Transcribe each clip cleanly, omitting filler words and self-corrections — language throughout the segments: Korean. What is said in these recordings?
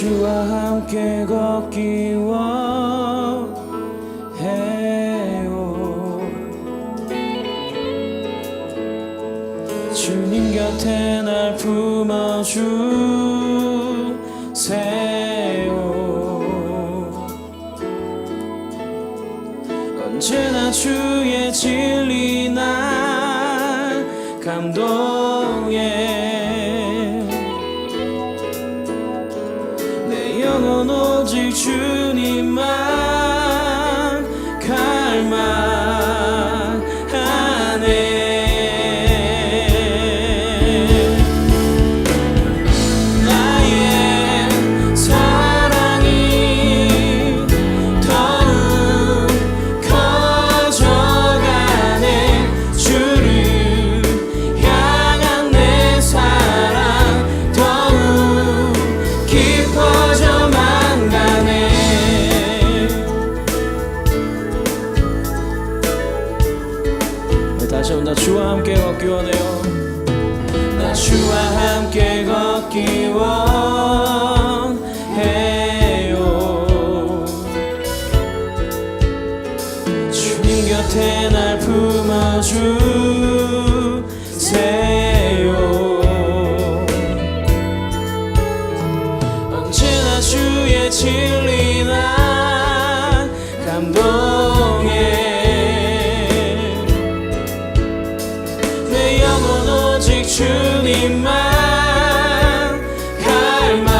주와 함께 걷기 원해요. 주님 곁에 날 품어주세요. 언제나 주의 진리 날 감동해. 내 영혼 오직 주님만 갈망하네. 다시 한번 나 주와 함께 걷기 원해요. 나 주와 함께 걷기 원해요. 주님 곁에 날 품어주세요. 언제나 주의 진리 날 감동해. 오직 주님만 갈망하네.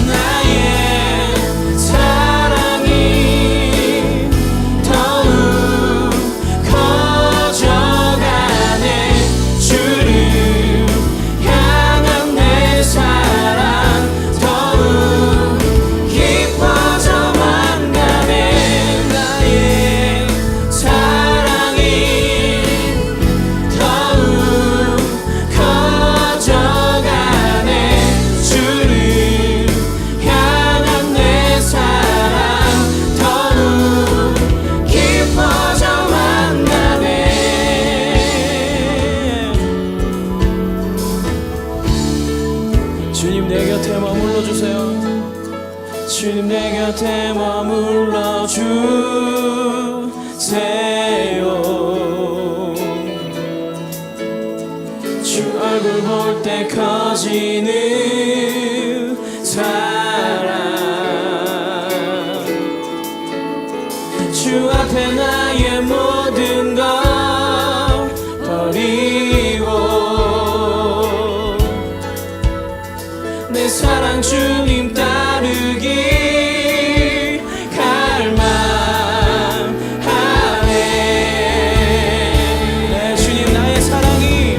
나의 사랑이 더욱 커져가네. 주를 향한 내 사랑 더욱 깊어져만 가네. 주님 내 곁에 머물러 주세요. 주님 내 곁에 머물러 주세요. 주 얼굴 볼 때 커지는 사랑. 주 앞에 나의 모든 것 버리고 내 사랑 주님 따르기 갈망하네. 네, 주님 나의 사랑이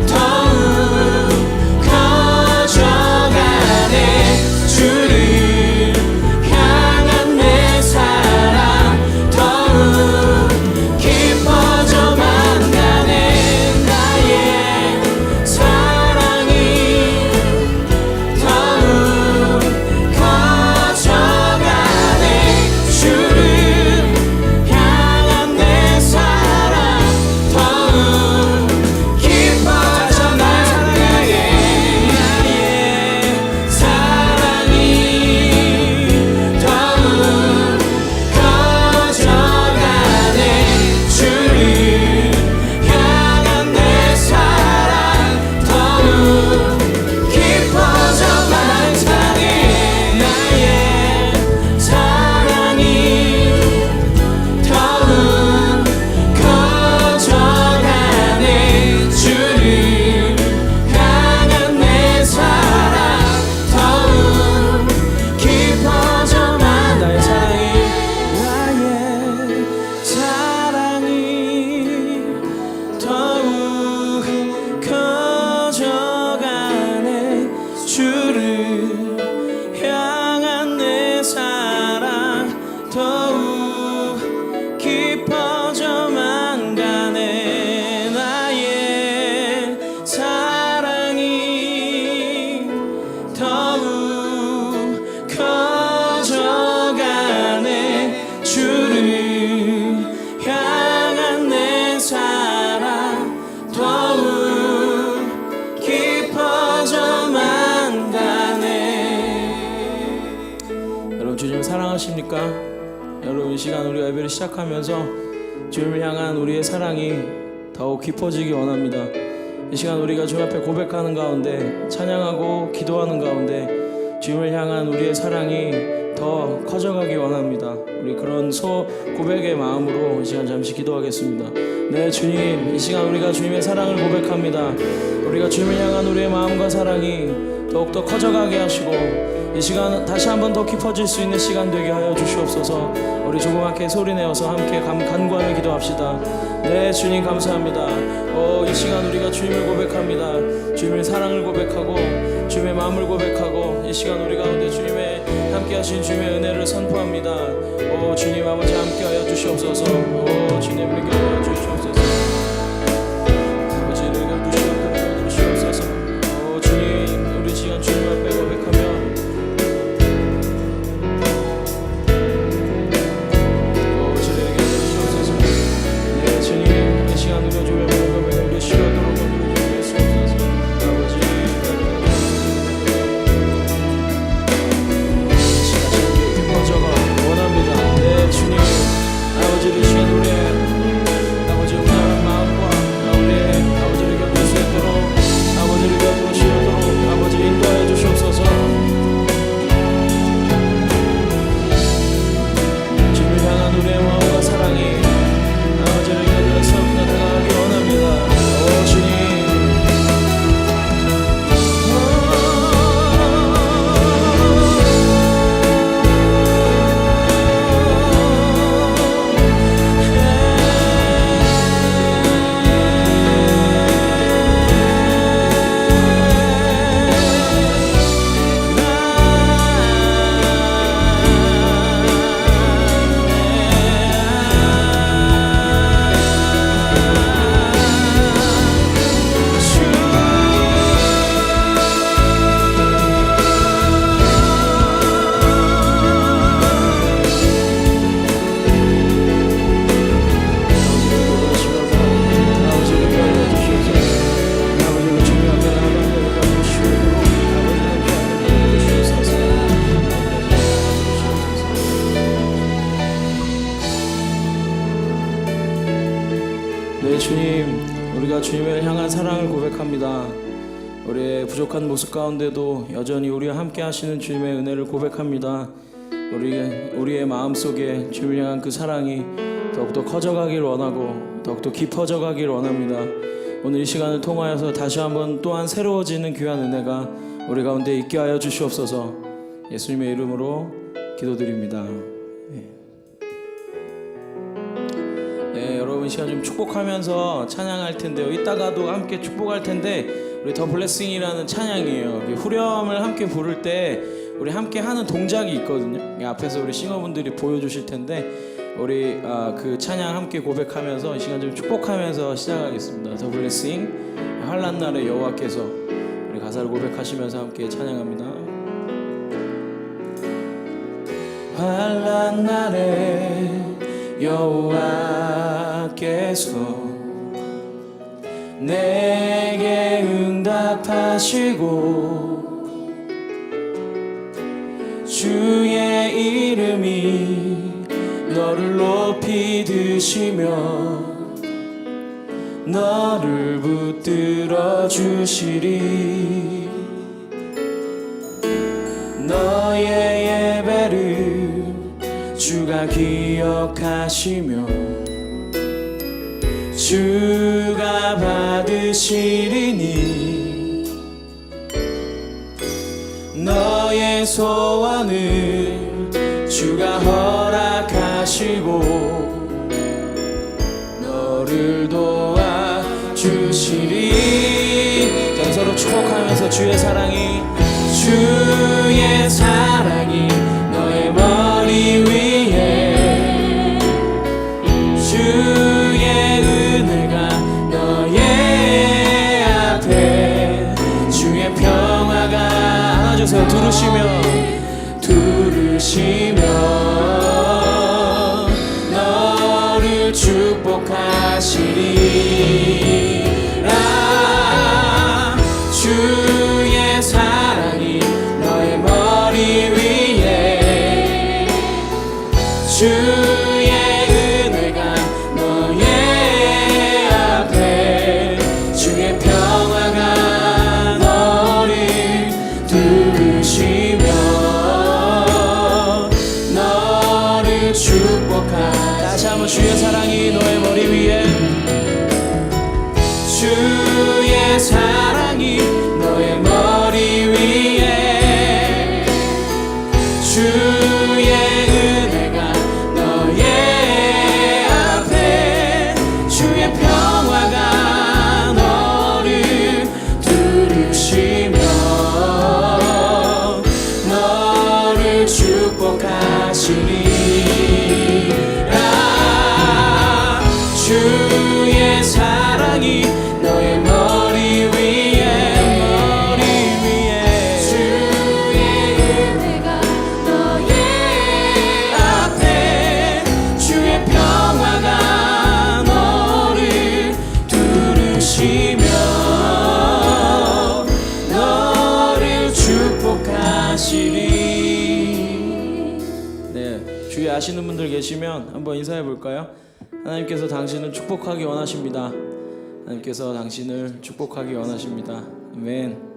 더욱 커져가네. 주를 향한 내 사랑 더욱 깊어져만 가네. 소망하십니까? 여러분, 이 시간 우리가 예배를 시작하면서 주님을 향한 우리의 사랑이 더욱 깊어지기 원합니다. 이 시간 우리가 주님 앞에 고백하는 가운데, 찬양하고 기도하는 가운데 주님을 향한 우리의 사랑이 더 커져가기 원합니다. 우리 그런 고백의 마음으로 이 시간 잠시 기도하겠습니다. 네, 주님, 이 시간 우리가 주님의 사랑을 고백합니다. 우리가 주님을 향한 우리의 마음과 사랑이 더욱더 커져가게 하시고 이 시간 다시 한번 더 깊어질 수 있는 시간 되게 하여 주시옵소서. 우리 조그맣게 소리내어서 함께 간구하며 기도합시다. 네, 주님 감사합니다. 이 시간 우리가 주님을 고백합니다. 주님의 사랑을 고백하고 주님의 마음을 고백하고 이 시간 우리 가운데 주님의 함께 하신 주님의 은혜를 선포합니다. 주님 아버지 함께 하여 주시옵소서. 주님 함께 하여 주시옵소서. 아버지 은혜가 주시옵소서. 주님, 우리 시간 주님 앞에 고백하며 주님, 우리가 주님을 향한 사랑을 고백합니다. 우리의 부족한 모습 가운데도 여전히 우리와 함께 하시는 주님의 은혜를 고백합니다. 우리의 마음속에 주님을 향한 그 사랑이 더욱더 커져가길 원하고 더욱더 깊어져 가길 원합니다. 오늘 이 시간을 통하여서 다시 한번 또한 새로워지는 귀한 은혜가 우리 가운데 있게 하여 주시옵소서. 예수님의 이름으로 기도드립니다. 네, 여러분 시간 좀 축복하면서 찬양할 텐데요. 이따가도 함께 축복할 텐데 우리 더 블레싱이라는 찬양이에요. 후렴을 함께 부를 때 우리 함께 하는 동작이 있거든요. 앞에서 우리 싱어분들이 보여주실 텐데 우리 그 찬양 함께 고백하면서 이 시간 좀 축복하면서 시작하겠습니다. 더 블레싱, 환난 날에 여호와께서, 우리 가사를 고백하시면서 함께 찬양합니다. 환난 날에 여호와께서 내게 응답하시고 주의 이름이 너를 높이 드시며 너를 붙들어 주시리. 너의 예배를 주가 기억하시며 주가 받으시리니 너의 소원을 주가 허락하시고 너를 도와주시리. 자, 서로 축복하면서 주의 사랑이 너의 머리 위에 주의 은혜가 너의 앞에 주의 평화가 안아주세요. 두르시며 너를 축복하시리라. 주의 사랑이 너의 머리 위에 다시 한번 주의 사랑이 너의 머리 위에, 주의 사랑이 너의 머리 위에, 주의 은혜가 너의 앞에, 주의 평화가 너를 두르시며 너를 축복하시리라. 주의 사랑이 너의 머리 위에, 주의 은혜가 너의 앞에, 주의 평화가 너를 두르시며 너를 축복하시리. 네, 주위 아시는 분들 계시면 한번 인사해 볼까요? 하나님께서 당신을 축복하기 원하십니다. 하나님께서 당신을 축복하기 원하십니다. 아멘.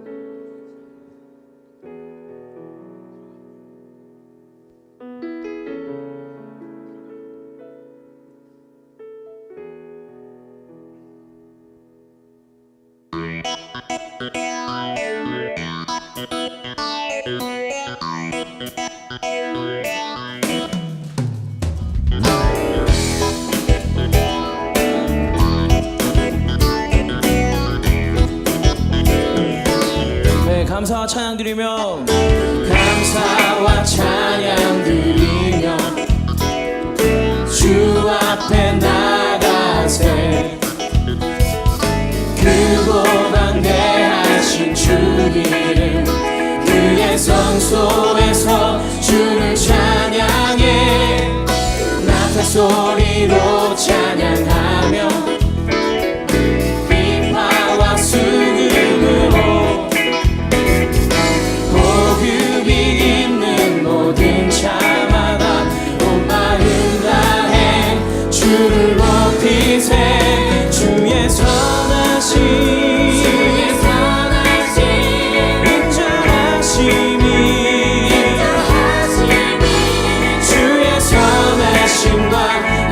감사와 찬양 드리며, 감사와 찬양 드리며 주 앞에 나가세, 그 고난대하신 주 이름, 그의 성소에서 주를 찬양해, 나팔 소리로 찬양하며 비파와 수금으로 모든 차마다 온 마음 다해 주를 높이세. 주의 선하심 인자하심이, 주의 선하심과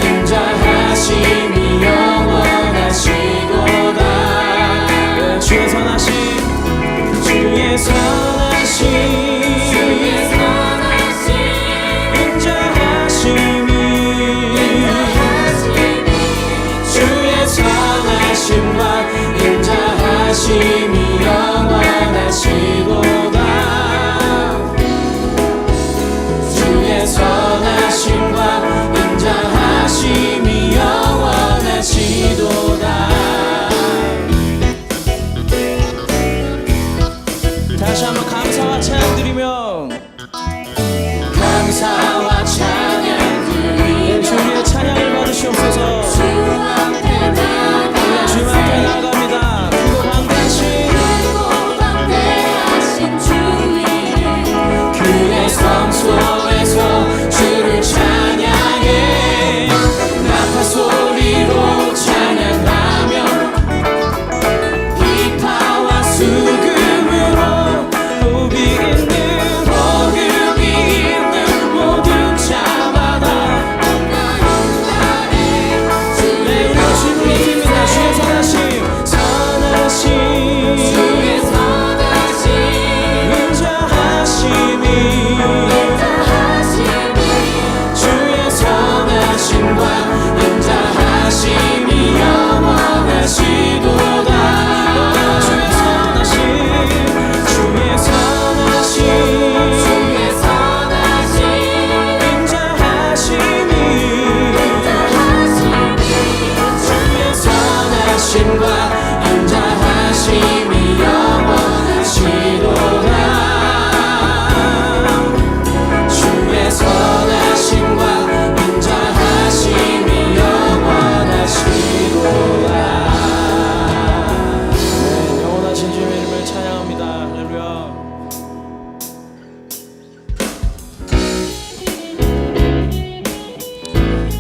인자하심이 영원하시도다. 주의 선하심, 주의 선하심 인자하심이 영원하시도다. 주의 선하심과 인자하심이 영원하시도다. 다시 한번 감사와 찬양 드리며, 감사와 찬양 드리며 주의 찬양을 받으시옵소서. 주님 앞에 나아갑니다. 크고 광대하신 주 이름, 그의 성소에서 주를 찬양해, 나팔 소리로 찬양하며 비파와 수금으로 호흡이 있는 모든 자마다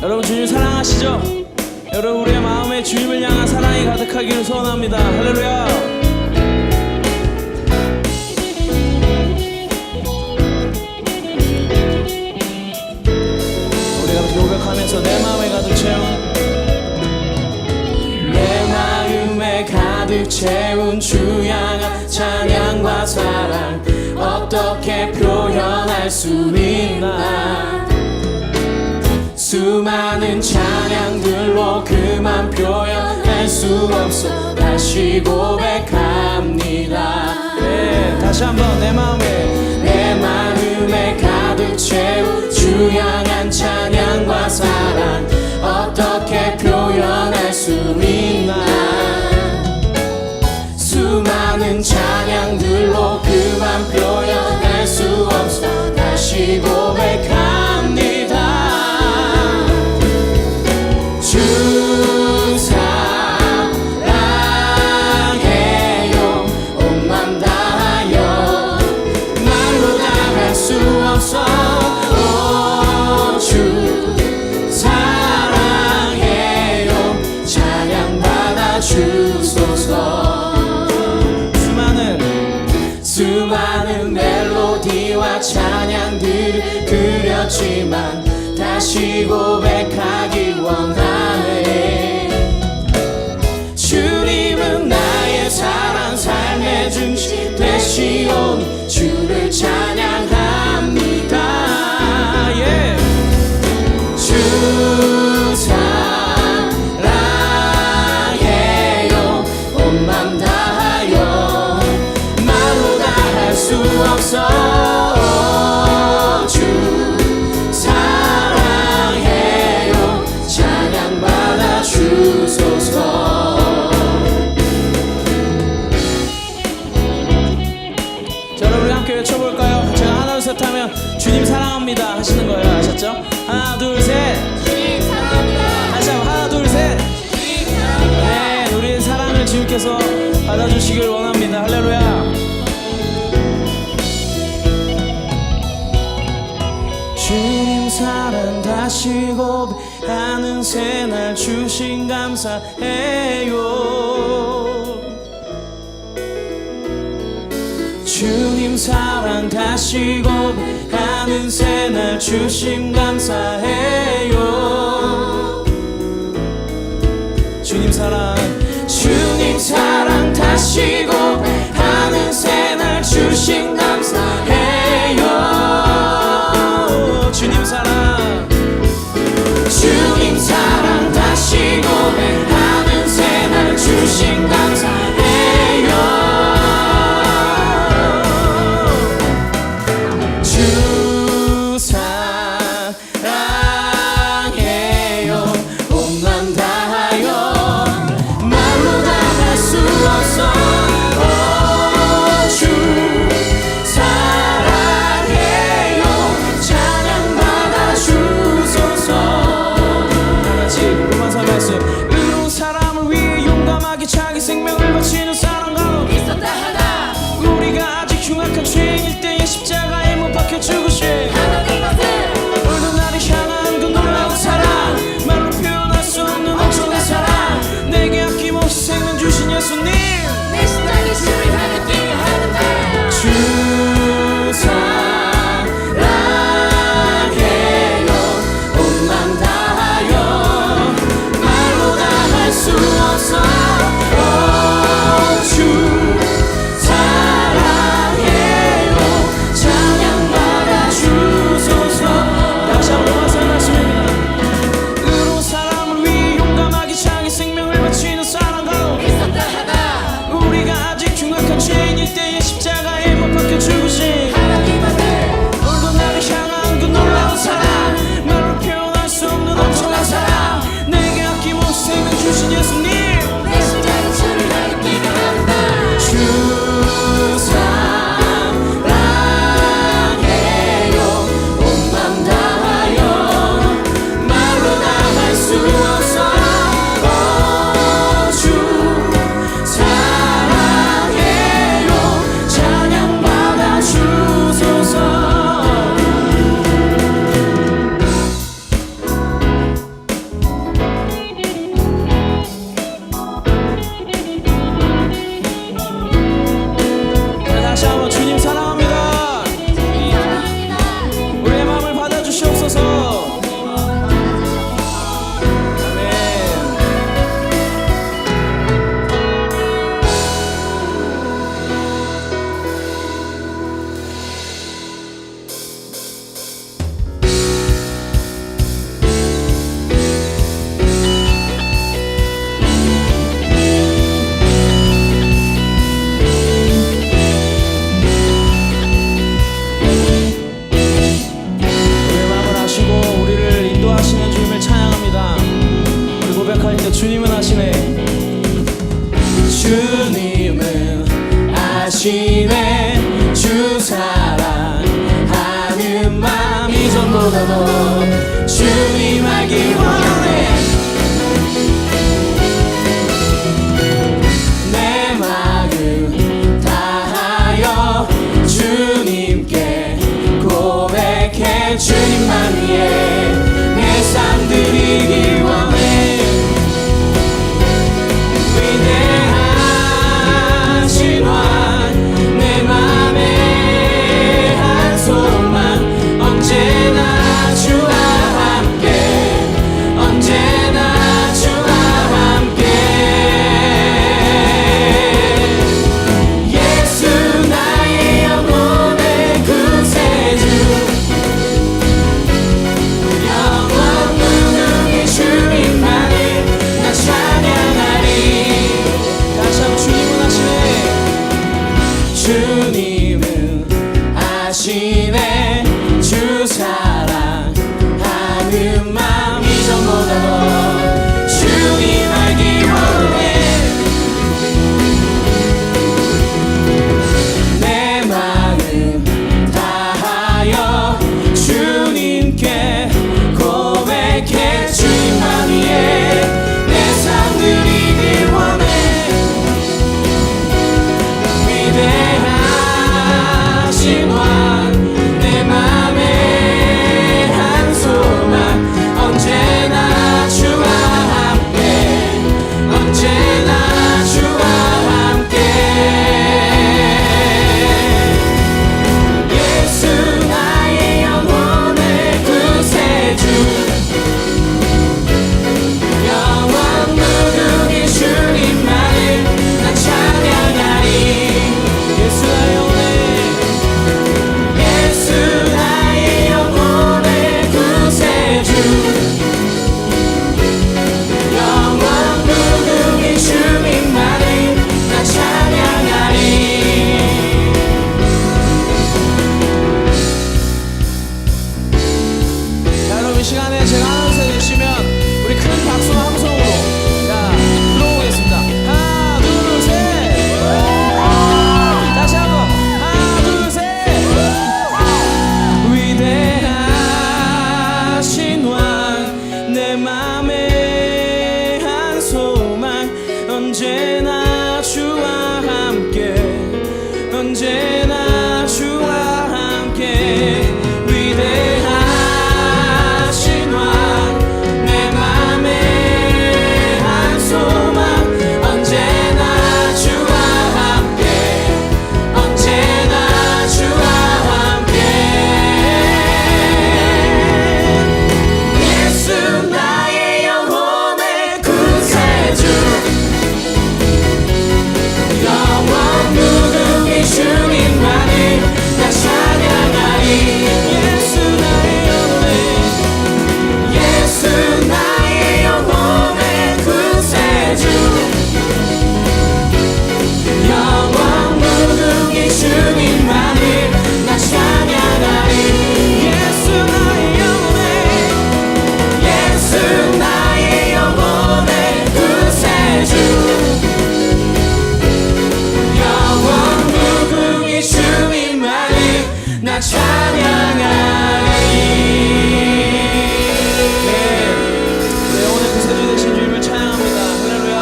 여러분 주님 사랑하시죠? 여러분 우리의 마음에 주님을 향한 사랑이 가득하기를 소원합니다. 할렐루야. 우리가 고백하면서 내 마음에 가득 어떻게 표현할 수 있나. 수많은 찬양들로 그만 표현할 수 없어 다시 고백합니다. 네, 다시 한번 내 마음에 가득 채운 주 향한 찬양과 사랑 어떻게 표현할 수 있나. 수많은 찬양들로 그만 표현할 수 없어 다시 고백합니다. 주 사랑해요 온 맘 다하여 말로 다 할 수 없어. 오, 주 사랑해요 찬양받아 주소서. 수많은 멜로디와 찬양들을 그렸지만 다시 고백하기 원하네. 주님은 나의 사랑 삶의 중심 되시오니 주를 찬양합니다. yeah. 주 사랑해요 온 맘 다하여 말로 다 할 수 없어. 주 사랑해요 찬양받아 주소서. 자, 여러분 우리 함께 외쳐볼까요? 제가 하나 둘 셋 하면 주님 사랑합니다 하시는 거예요. 아셨죠? 하나 둘 셋 주님 사랑합니다. 다시 한번 하나 둘 셋 주님 사랑합니다. 네, 우리의 사랑을 주님께서 받아주시길 원합니다. 할렐루야. 주님 사랑 다시 고백하는 새날 주신 감사해요. 주님 사랑 다시 고백하는 새날 주신 감사해요. 주님 사랑 다시 고백하는 새날 주신 감사해요. 주님 사랑 다시 고백하는 새날 주신 감사해요. 주 사랑해요 온 맘 다하여 말로 다 할 수 없어. 주 사랑해요 찬양받아 주소서. 다같이 로마서 말씀 의로운 사람을 위해 용감하게 자기 생명을 바치는 사랑가로 있었다 하나. 우리가 아직 흉악한 죄인일 때에 십자가에 못 박혀 죽으신 이전보다도 주님 알기 원해. 내 마음 다하여 주님께 고백해. 주님만 위해 내 삶 드리기 원해. 위대하신 왕 내 맘에 한 소망 언제나 주와 함께 언제나 주와 함께 예수 나의 영혼의 구세주 영원 무궁히 주님만을 나 찬양하리. 다시 한번 주님은 하시네. 주님은 아시네. 주 사랑하는 마음 이전보다도 주님 알기 원해. 내 마음 다하여 주님께 고백해. 주님만 위해 내 삶 드리기 원해. 위대하신 왕 내 맘에 한 소망 언제나 주와 함께 언제나 주와 함께 예수 나의 영혼의 구세주 영원 무궁히 주님만을 나 찬양하리. 예수 나의 영혼의 구세주 영원 무궁히 주님만을 나 찬양하리. 자, 여러분 이 시간에 제가 하나 해주시면 우리 큰 박수와 함성으로 자 들어오겠습니다. 하나 둘 셋. 다시 한번 하나 둘 셋. 위대하신 왕 내 맘에 한 소망 언제나 주와 함께 언제나 주와 함께 위대하신 왕 내 맘에 한 소망 언제나 주와 함께 언제나 주와 함께 예수 나의 영혼의 구세주 영원 무궁히 주님만을 나 찬양하리. 예수 나의 영혼의 구세주 영원 무궁히 주님만을 나 찬양하리. 예수 나의 영혼의 구세주 영원 무궁히 주님만을 나 찬양하리. 네, 오늘 구세주 되신 주님을 찬양합니다. 할렐루야.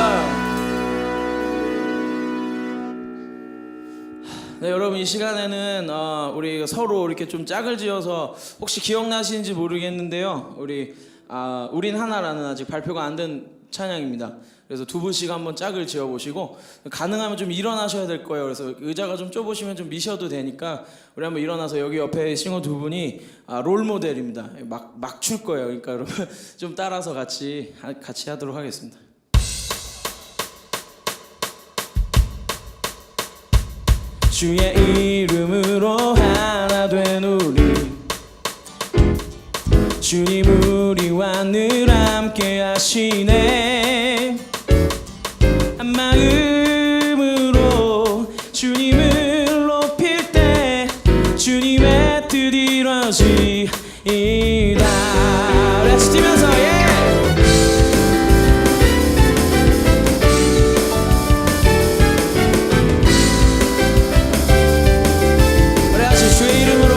네, 여러분 이 시간에는 우리 서로 이렇게 좀 짝을 지어서 혹시 기억나시는지 모르겠는데요. 우린 하나라는 아직 발표가 안 된 찬양입니다. 그래서 두 분씩 한번 짝을 지어 보시고 가능하면 좀 일어나셔야 될 거예요. 그래서 의자가 좀 좁으시면 좀 미셔도 되니까 우리 한번 일어나서 여기 옆에 싱어 두 분이 롤 모델입니다. 막 출 거예요. 그러니까 여러분 좀 따라서 같이 하도록 하겠습니다. 주의 이름으로 하나 된 우리 주님 우리와 늘 함께 하시네. 한 마음으로 주님을 높일 때 주님의 뜻 이루어지이다. 같이 뛰면서 우리 같이 주의 이름으로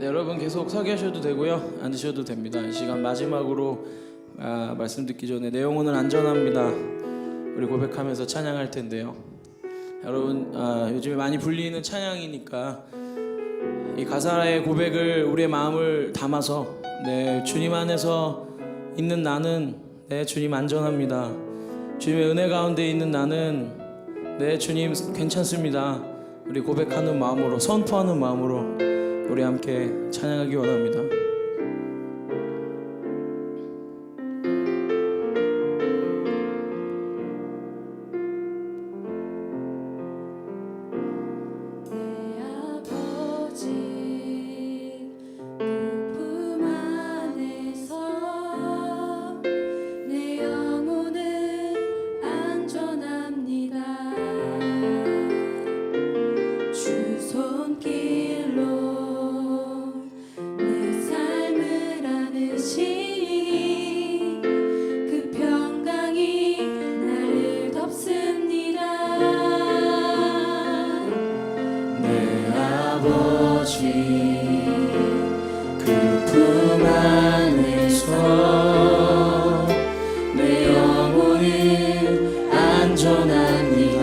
네, 여러분 계속 서 계셔도 되고요, 앉으셔도 됩니다. 이 시간 마지막으로 말씀 듣기 전에 내 영혼은 안전합니다, 우리 고백하면서 찬양할 텐데요. 여러분 요즘에 많이 불리는 찬양이니까 이 가사의 고백을 우리의 마음을 담아서 주님 안에서 있는 나는 주님 안전합니다, 주님의 은혜 가운데 있는 나는 주님 괜찮습니다, 우리 고백하는 마음으로, 선포하는 마음으로 우리 함께 찬양하기 원합니다. 그 품 안에서 내 영혼은 안전합니다,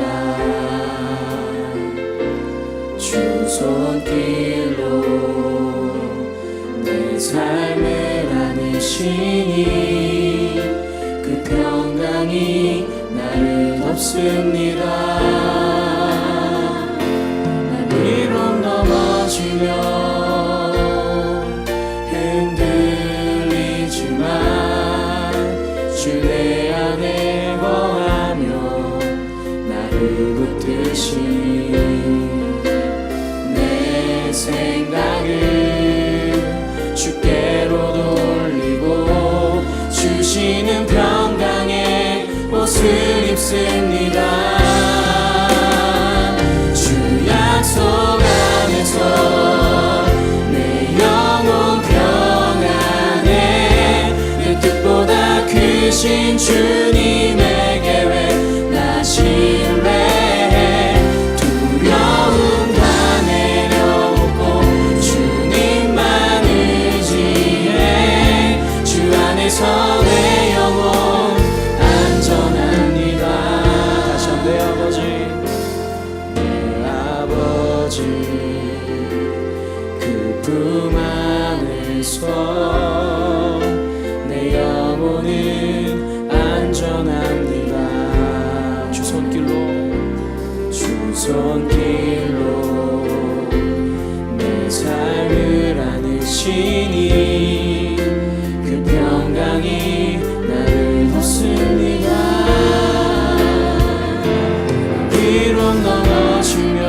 주 손길로 내 삶을 안으시니 그 평강이 나를 덮습니다. 흔들리지만 주 내 안에 거하며 나를 붙드시 내 생각을 주께로 돌리고 주시는 평강의 옷을 입습니다. 주 약속 안에서 내 영혼 평안해 내 뜻보다 크신 주님의 계획 나 신뢰해 두려움 다 내려놓고 주님만 의지해 주 안에서 내 영혼 안전합니다. 다시 한번 내 아버지 그 품 안에서 내 영혼은 안전합니다. 주 손길로 내 삶을 안으시니 그 평강이 나를 덮습니다. 위로 넘어지며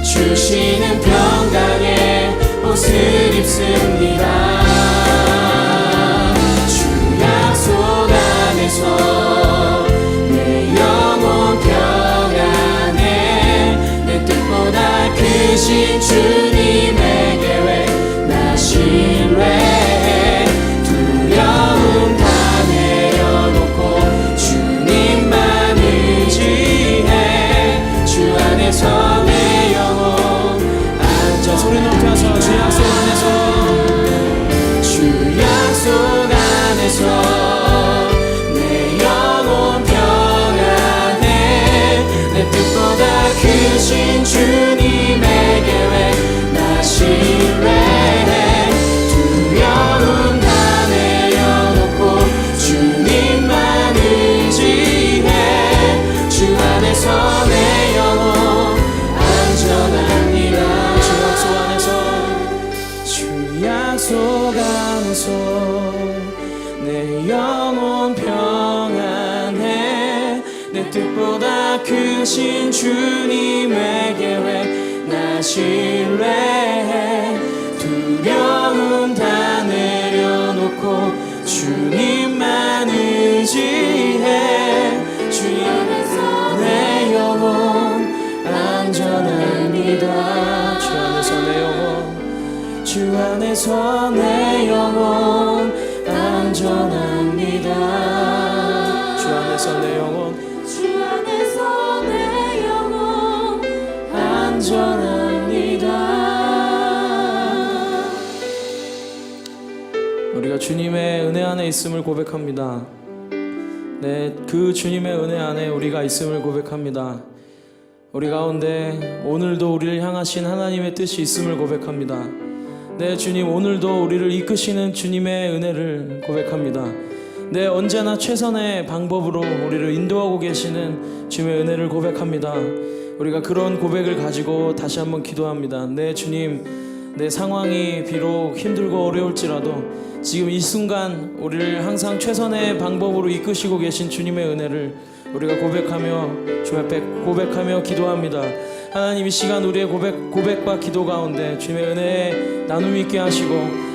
주시는 평강의 옷을 입습니다. 주 약속 안에서 내 영혼 평안해 내 뜻보다 크신 주님의 계획 나 신뢰해 두려움 다 내려놓고 주님만 의지해 주 안에서 내 영혼 소리 높여서 주 약속 안에서 내 영혼 평안해 내 뜻보다 크신 주님의 계획 나 신뢰해 두려움 다 내려놓고 주님만 의지해 주 안에서 내 영혼 안전합니다. 약속 안에서 내 영혼 평안해 내 뜻보다 크신 주님의 계획 나 신뢰해 두려움 다 내려놓고 주님만 의지해 주 안에서 내 영혼 안전해 안에서 내 영혼 안전합니다. 주 안에서 내 영혼 주 안에서 내 영혼 안전합니다. 우리가 주님의 은혜 안에 있음을 고백합니다. 네, 그 주님의 은혜 안에 우리가 있음을 고백합니다. 우리 가운데 오늘도 우리를 향하신 하나님의 뜻이 있음을 고백합니다. 네, 주님, 오늘도 우리를 이끄시는 주님의 은혜를 고백합니다. 네, 언제나 최선의 방법으로 우리를 인도하고 계시는 주님의 은혜를 고백합니다. 우리가 그런 고백을 가지고 다시 한번 기도합니다. 네, 주님, 내 상황이 비록 힘들고 어려울지라도 지금 이 순간 우리를 항상 최선의 방법으로 이끄시고 계신 주님의 은혜를 우리가 고백하며 주님 앞에 고백하며 기도합니다. 하나님, 이 시간 우리의 고백과 기도 가운데 주님의 은혜에 나눔이 있게 하시고,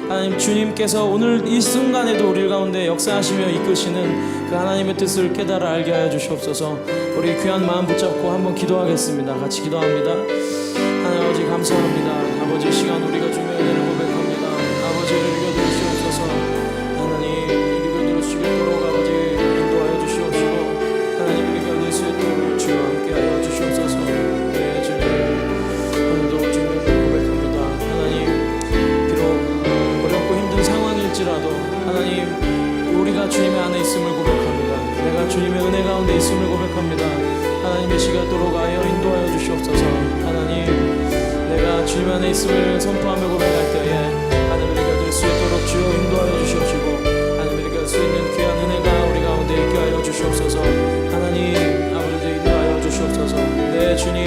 하나님, 주님께서 오늘 이 순간에도 우리 가운데 역사하시며 이끄시는 그 하나님의 뜻을 깨달아 알게 하여 주시옵소서. 우리 귀한 마음 붙잡고 한번 기도하겠습니다. 같이 기도합니다. 하나님 아버지, 감사합니다. 아버지, 이 시간 우리가 주님의 은혜를 고백합니다. 아버지를 읽어주시옵소서. 하나님, 읽어주시도록 아버지 인도하여 주시옵시고, 하나님, 읽어줄 수 있도록 주와 함께하여 주시옵소서. 네, 주님, 오늘도 주님을 고백합니다. 하나님, 비록 어렵고 힘든 상황일지라도 하나님, 우리가 주님의 안에 있음을 고백합니다. 내가 주님의 은혜 가운데 있음을 고백합니다. 하나님의 시간 돌아가여 인도하여 주시옵소서. 하나님, 내가 주님 안에 있음을 선포하며 고백할 때에 하나님을 이겨줄 수 있도록 주여 인도하여 주시옵시고, 하나님을 이겨줄 수 있는 귀한 은혜가 우리 가운데 있게 하여 주시옵소서. 하나님, 아버지 인도하여 주시옵소서. 네, 주님,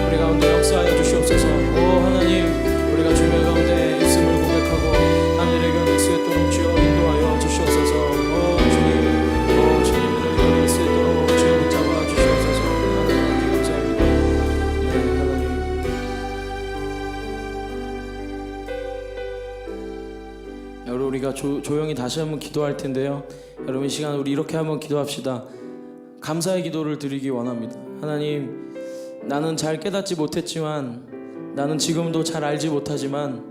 우리 가운데 역사하여 주시옵소서. 오 하나님, 우리가 주님의 가운데 있음을 고백하고 하나님을 이겨줄 수 있도록 주여 인도하여 주시옵소서. 오 주님을 이겨줄 수 있도록 주여 붙잡아 주시옵소서. 하나님 감사합니다. 네, 하나님. 여러분, 우리가 조용히 다시 한번 기도할 텐데요. 여러분, 이 시간 우리 이렇게 한번 기도합시다. 감사의 기도를 드리기 원합니다. 하나님, 나는 잘 깨닫지 못했지만, 나는 지금도 잘 알지 못하지만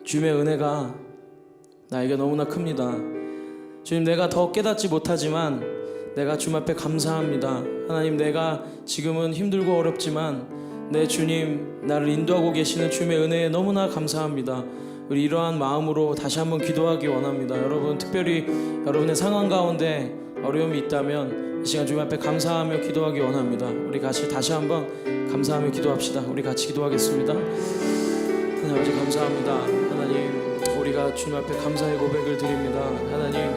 주님의 은혜가 나에게 너무나 큽니다. 주님, 내가 더 깨닫지 못하지만 내가 주님 앞에 감사합니다. 하나님, 내가 지금은 힘들고 어렵지만 내 주님, 나를 인도하고 계시는 주님의 은혜에 너무나 감사합니다. 우리 이러한 마음으로 다시 한번 기도하기 원합니다. 여러분, 특별히 여러분의 상황 가운데 어려움이 있다면 이 시간 주님 앞에 감사하며 기도하기 원합니다. 우리 같이 다시 한번 감사하며 기도합시다. 우리 같이 기도하겠습니다. 하나님 아버지, 감사합니다. 하나님, 우리가 주님 앞에 감사의 고백을 드립니다. 하나님,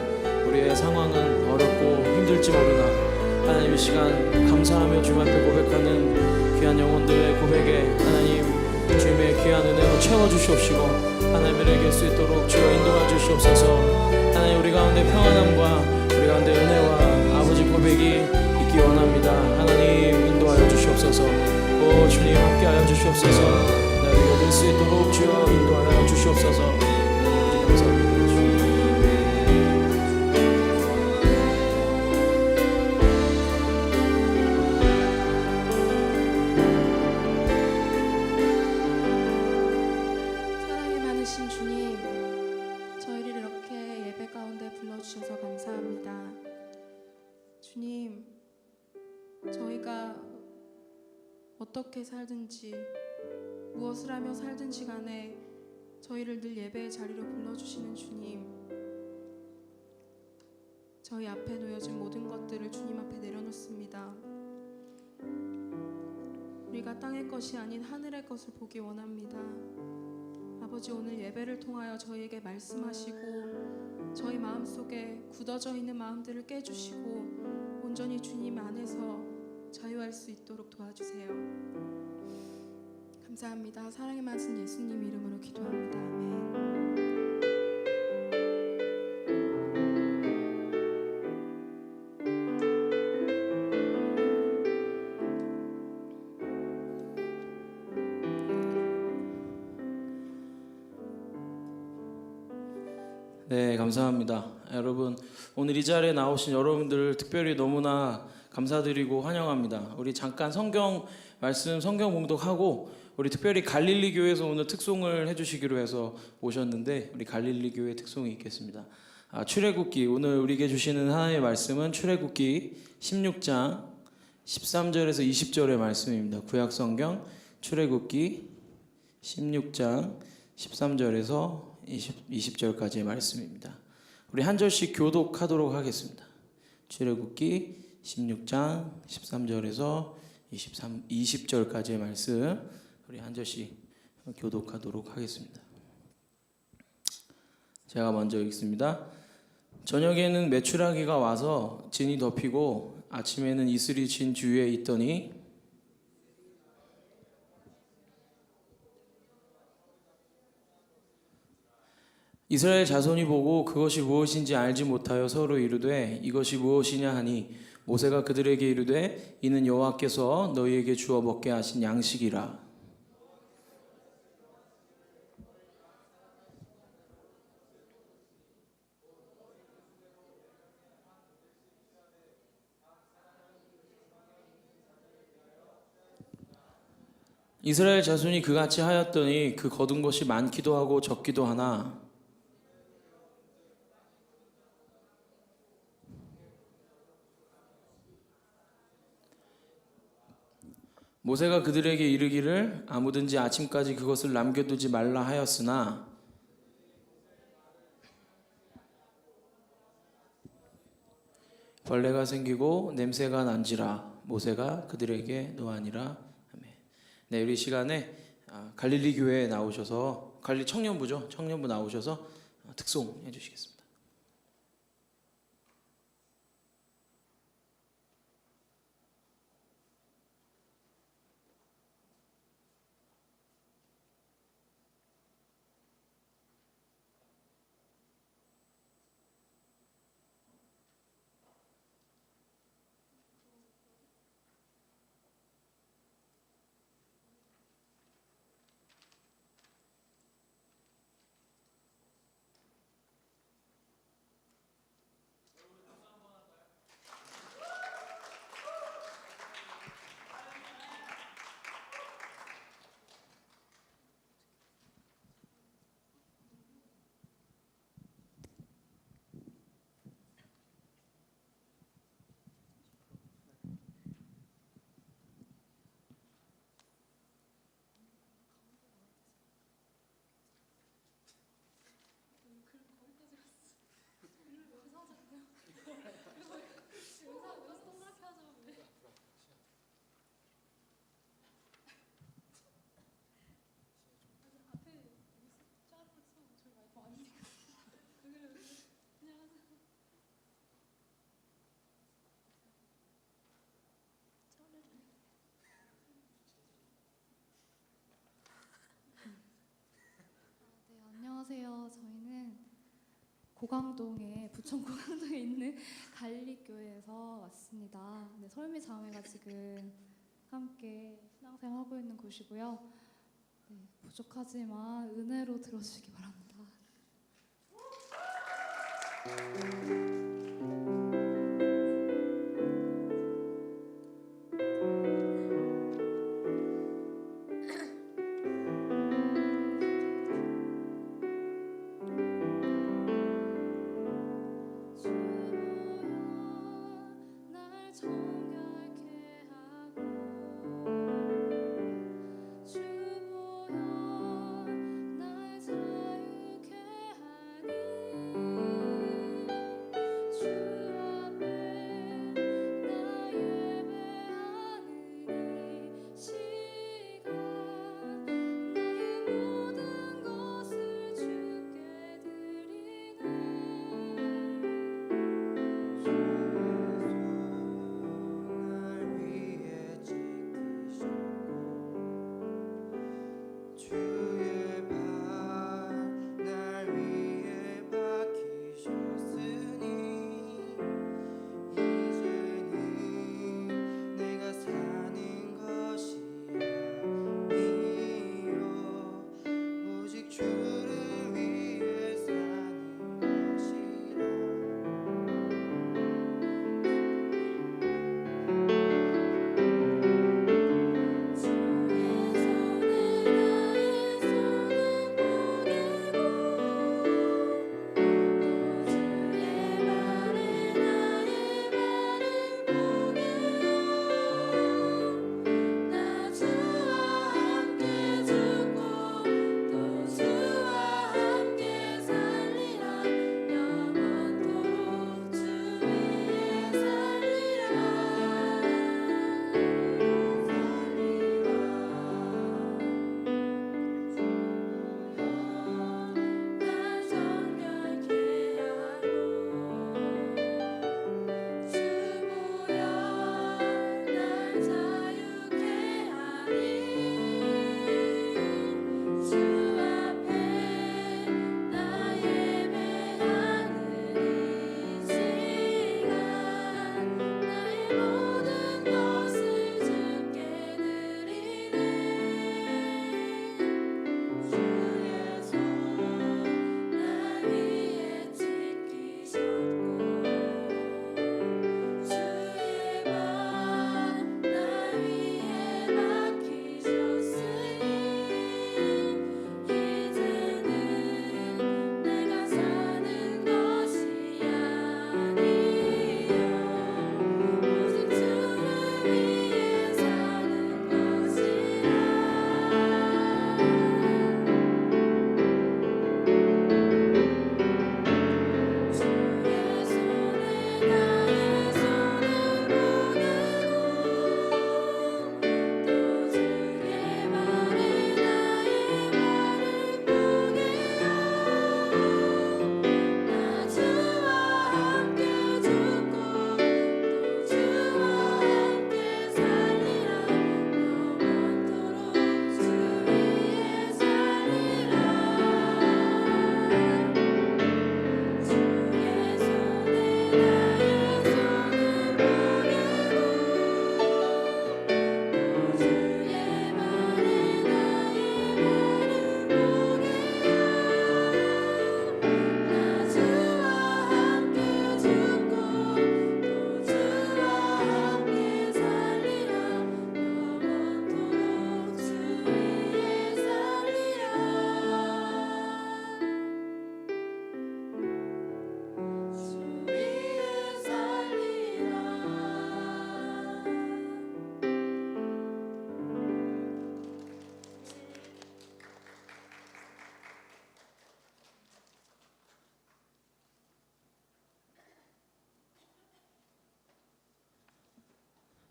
우리의 상황은 어렵고 힘들지 모르나 하나님, 이 시간 감사하며 주님 앞에 고백하는 귀한 영혼들의 고백에 하나님, 주님의 귀한 은혜로 채워주시옵시고, 하나님을 이길 수 있도록 주여 인도해 주시옵소서. 하나님, 우리 가운데 평안함과 우리 가운데 은혜와 아버지 고백이 있기 원합니다. 하나님, 인도하여 주시옵소서. 오 주님, 함께하여 주시옵소서. 나를 얻을 수 있도록 주여 인도하여 주시옵소서. 아버지 감사합니다. 주님. 사랑이 많으신 주님, 저희를 이렇게 예배 가운데 불러주셔서 감사합니다. 주님, 저희가 어떻게 살든지 무엇을 하며 살든지 간에 저희를 늘 예배의 자리로 불러주시는 주님, 저희 앞에 놓여진 모든 것들을 주님 앞에 내려놓습니다. 우리가 땅의 것이 아닌 하늘의 것을 보기 원합니다. 아버지, 오늘 예배를 통하여 저희에게 말씀하시고 저희 마음속에 굳어져 있는 마음들을 깨주시고 온전히 주님 안에서 자유할 수 있도록 도와주세요. 감사합니다. 사랑의 많으신 예수님 이름으로 기도합니다. 아멘. 네, 감사합니다. 여러분, 오늘 이 자리에 나오신 여러분들 특별히 너무나 감사드리고 환영합니다. 우리 잠깐 성경 말씀 성경 봉독하고 우리 특별히 갈릴리 교회에서 오늘 특송을 해주시기로 해서 오셨는데 우리 갈릴리 교회 특송이 있겠습니다. 출애굽기, 오늘 우리에게 주시는 하나님의 말씀은 출애굽기 16장 13절에서 20절의 말씀입니다. 구약성경 출애굽기 16장 13절에서 20절까지의 말씀입니다. 우리 한 절씩 교독하도록 하겠습니다. 출애굽기 16장 13절에서 20절까지의 말씀 우리 한 절씩 교독하도록 하겠습니다. 제가 먼저 읽습니다. 저녁에는 메추라기가 와서 진이 덮이고 아침에는 이슬이 진 주위에 있더니 이스라엘 자손이 보고 그것이 무엇인지 알지 못하여 서로 이르되 이것이 무엇이냐 하니 모세가 그들에게 이르되 이는 여호와께서 너희에게 주어 먹게 하신 양식이라. 이스라엘 자손이 그같이 하였더니 그 거둔 것이 많기도 하고 적기도 하나 모세가 그들에게 이르기를 아무든지 아침까지 그것을 남겨두지 말라 하였으나 벌레가 생기고 냄새가 난지라 모세가 그들에게 노하니라. 아멘. 네, 우리 시간에 갈릴리 교회에 나오셔서 갈릴리 청년부죠. 청년부 나오셔서 특송 해주시겠습니다. 안녕하세요. 저희는 고강동에 부천 고강동에 있는 갈릴교회에서 왔습니다. 네, 설미 자매가 지금 함께 신앙생활하고 있는 곳이고요. 네, 부족하지만 은혜로 들어주시기 바랍니다.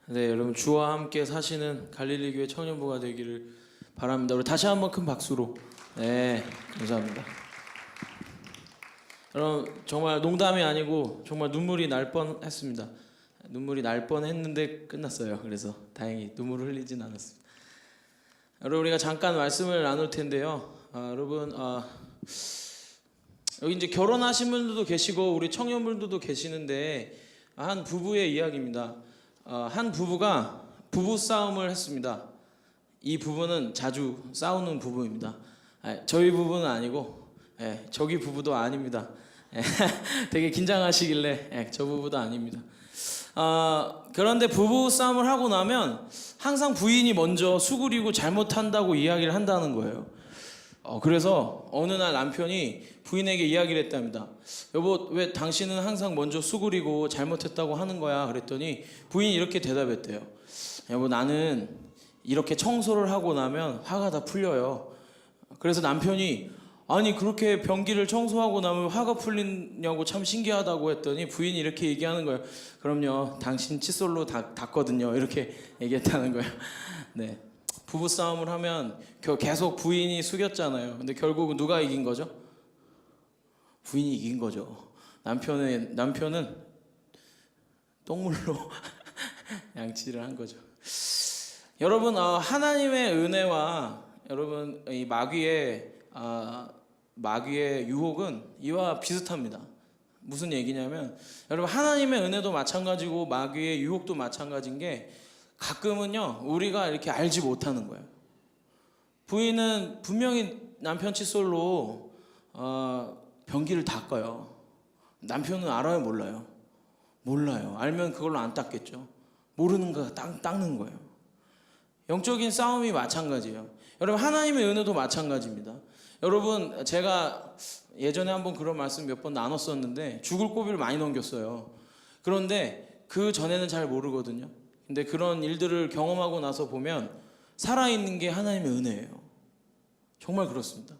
네, 여러분 주와 함께 사시는 갈릴리 교회 청년부가 되기를 바랍니다. 우리 다시 한번 큰 박수로. 네, 감사합니다. 여러분 정말 농담이 아니고 정말 눈물이 날 뻔했습니다. 눈물이 날 뻔했는데 끝났어요. 그래서 다행히 눈물을 흘리진 않았습니다. 여러분 우리가 잠깐 말씀을 나눌 텐데요. 여러분 여기 이제 결혼하신 분들도 계시고 우리 청년분들도 계시는데 한 부부의 이야기입니다. 한 부부가 부부 싸움을 했습니다. 이 부부는 자주 싸우는 부부입니다. 저희 부부는 아니고 저기 부부도 아닙니다. 되게 긴장하시길래 저 부부도 아닙니다. 그런데 부부 싸움을 하고 나면 항상 부인이 먼저 수그리고 잘못한다고 이야기를 한다는 거예요. 그래서 어느 날 남편이 부인에게 이야기를 했답니다. 여보, 왜 당신은 항상 먼저 수그리고 잘못했다고 하는 거야? 그랬더니 부인이 이렇게 대답했대요. 여보, 나는 이렇게 청소를 하고 나면 화가 다 풀려요. 그래서 남편이 아니 그렇게 변기를 청소하고 나면 화가 풀리냐고 참 신기하다고 했더니 부인이 이렇게 얘기하는 거예요. 그럼요, 당신 칫솔로 닦거든요. 이렇게 얘기했다는 거예요. 네, 부부 싸움을 하면 계속 부인이 숙였잖아요. 근데 결국은 누가 이긴 거죠? 부인이 이긴 거죠. 남편은 똥물로 양치를 한 거죠. 여러분 하나님의 은혜와 여러분 이 마귀의 유혹은 이와 비슷합니다. 무슨 얘기냐면 여러분 하나님의 은혜도 마찬가지고 마귀의 유혹도 마찬가지인 게 가끔은요 우리가 이렇게 알지 못하는 거예요. 부인은 분명히 남편 칫솔로 변기를 닦아요. 남편은 알아요, 몰라요? 몰라요. 알면 그걸로 안 닦겠죠. 모르는 거 닦는 거예요. 영적인 싸움이 마찬가지예요. 여러분 하나님의 은혜도 마찬가지입니다. 여러분 제가 예전에 한번 그런 말씀 몇 번 나눴었는데 죽을 고비를 많이 넘겼어요. 그런데 그 전에는 잘 모르거든요. 근데 그런 일들을 경험하고 나서 보면 살아있는 게 하나님의 은혜예요. 정말 그렇습니다.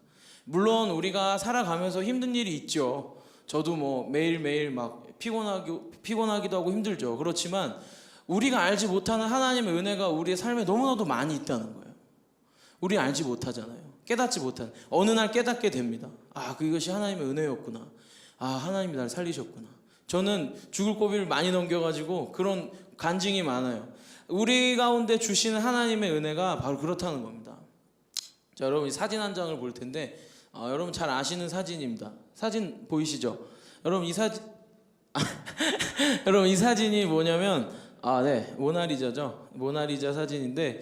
물론 우리가 살아가면서 힘든 일이 있죠. 저도 뭐 매일매일 막 피곤하기도 하고 힘들죠. 그렇지만 우리가 알지 못하는 하나님의 은혜가 우리의 삶에 너무나도 많이 있다는 거예요. 우리 알지 못하잖아요. 깨닫지 못하는. 어느 날 깨닫게 됩니다. 그것이 하나님의 은혜였구나. 하나님이 날 살리셨구나. 저는 죽을 고비를 많이 넘겨가지고 그런 간증이 많아요. 우리 가운데 주시는 하나님의 은혜가 바로 그렇다는 겁니다. 자, 여러분 이 사진 한 장을 볼 텐데 여러분 잘 아시는 사진입니다. 사진 보이시죠? 여러분 이 사진 여러분 이 사진이 뭐냐면 네, 모나리자죠. 모나리자 사진인데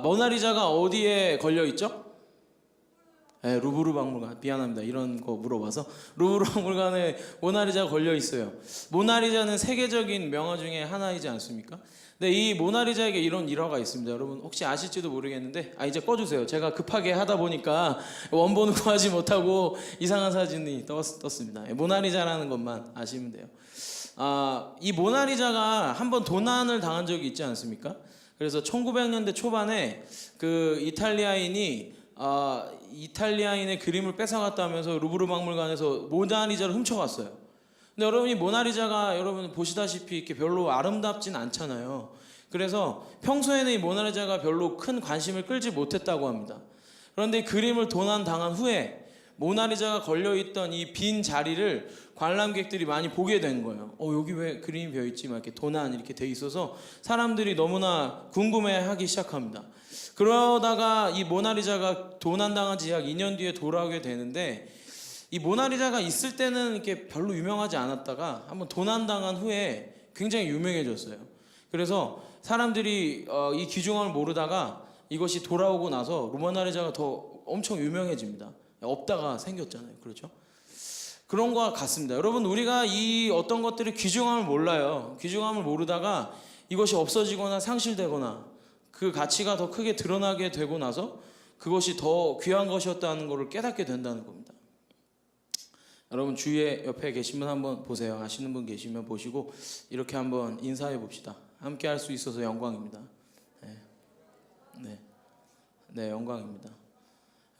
모나리자가 어디에 걸려 있죠? 네, 루브르 박물관. 미안합니다. 이런 거 물어봐서. 루브르 박물관에 모나리자가 걸려 있어요. 모나리자는 세계적인 명화 중에 하나이지 않습니까? 근데 이 모나리자에게 이런 일화가 있습니다. 여러분 혹시 아실지도 모르겠는데 이제 꺼주세요. 제가 급하게 하다 보니까 원본을 구하지 못하고 이상한 사진이 떴습니다. 모나리자라는 것만 아시면 돼요. 이 모나리자가 한번 도난을 당한 적이 있지 않습니까? 그래서 1900년대 초반에 그 이탈리아인의 그림을 뺏어갔다면서 루브르 박물관에서 모나리자를 훔쳐갔어요. 근데 여러분 이 모나리자가 여러분 보시다시피 이렇게 별로 아름답진 않잖아요. 그래서 평소에는 이 모나리자가 별로 큰 관심을 끌지 못했다고 합니다. 그런데 이 그림을 도난당한 후에 모나리자가 걸려있던 이 빈 자리를 관람객들이 많이 보게 된 거예요. 여기 왜 그림이 비어있지? 막 이렇게 도난 이렇게 돼 있어서 사람들이 너무나 궁금해하기 시작합니다. 그러다가 이 모나리자가 도난당한 지 약 2년 뒤에 돌아오게 되는데 이 모나리자가 있을 때는 이렇게 별로 유명하지 않았다가 한번 도난당한 후에 굉장히 유명해졌어요. 그래서 사람들이 이 귀중함을 모르다가 이것이 돌아오고 나서 모나리자가 더 엄청 유명해집니다. 없다가 생겼잖아요. 그렇죠? 그런 것과 같습니다. 여러분 우리가 이 어떤 것들의 귀중함을 몰라요. 귀중함을 모르다가 이것이 없어지거나 상실되거나 그 가치가 더 크게 드러나게 되고 나서 그것이 더 귀한 것이었다는 것을 깨닫게 된다는 겁니다. 여러분 주위에 옆에 계신 분 한번 보세요. 아시는 분 계시면 보시고 이렇게 한번 인사해 봅시다. 함께 할 수 있어서 영광입니다. 네, 영광입니다.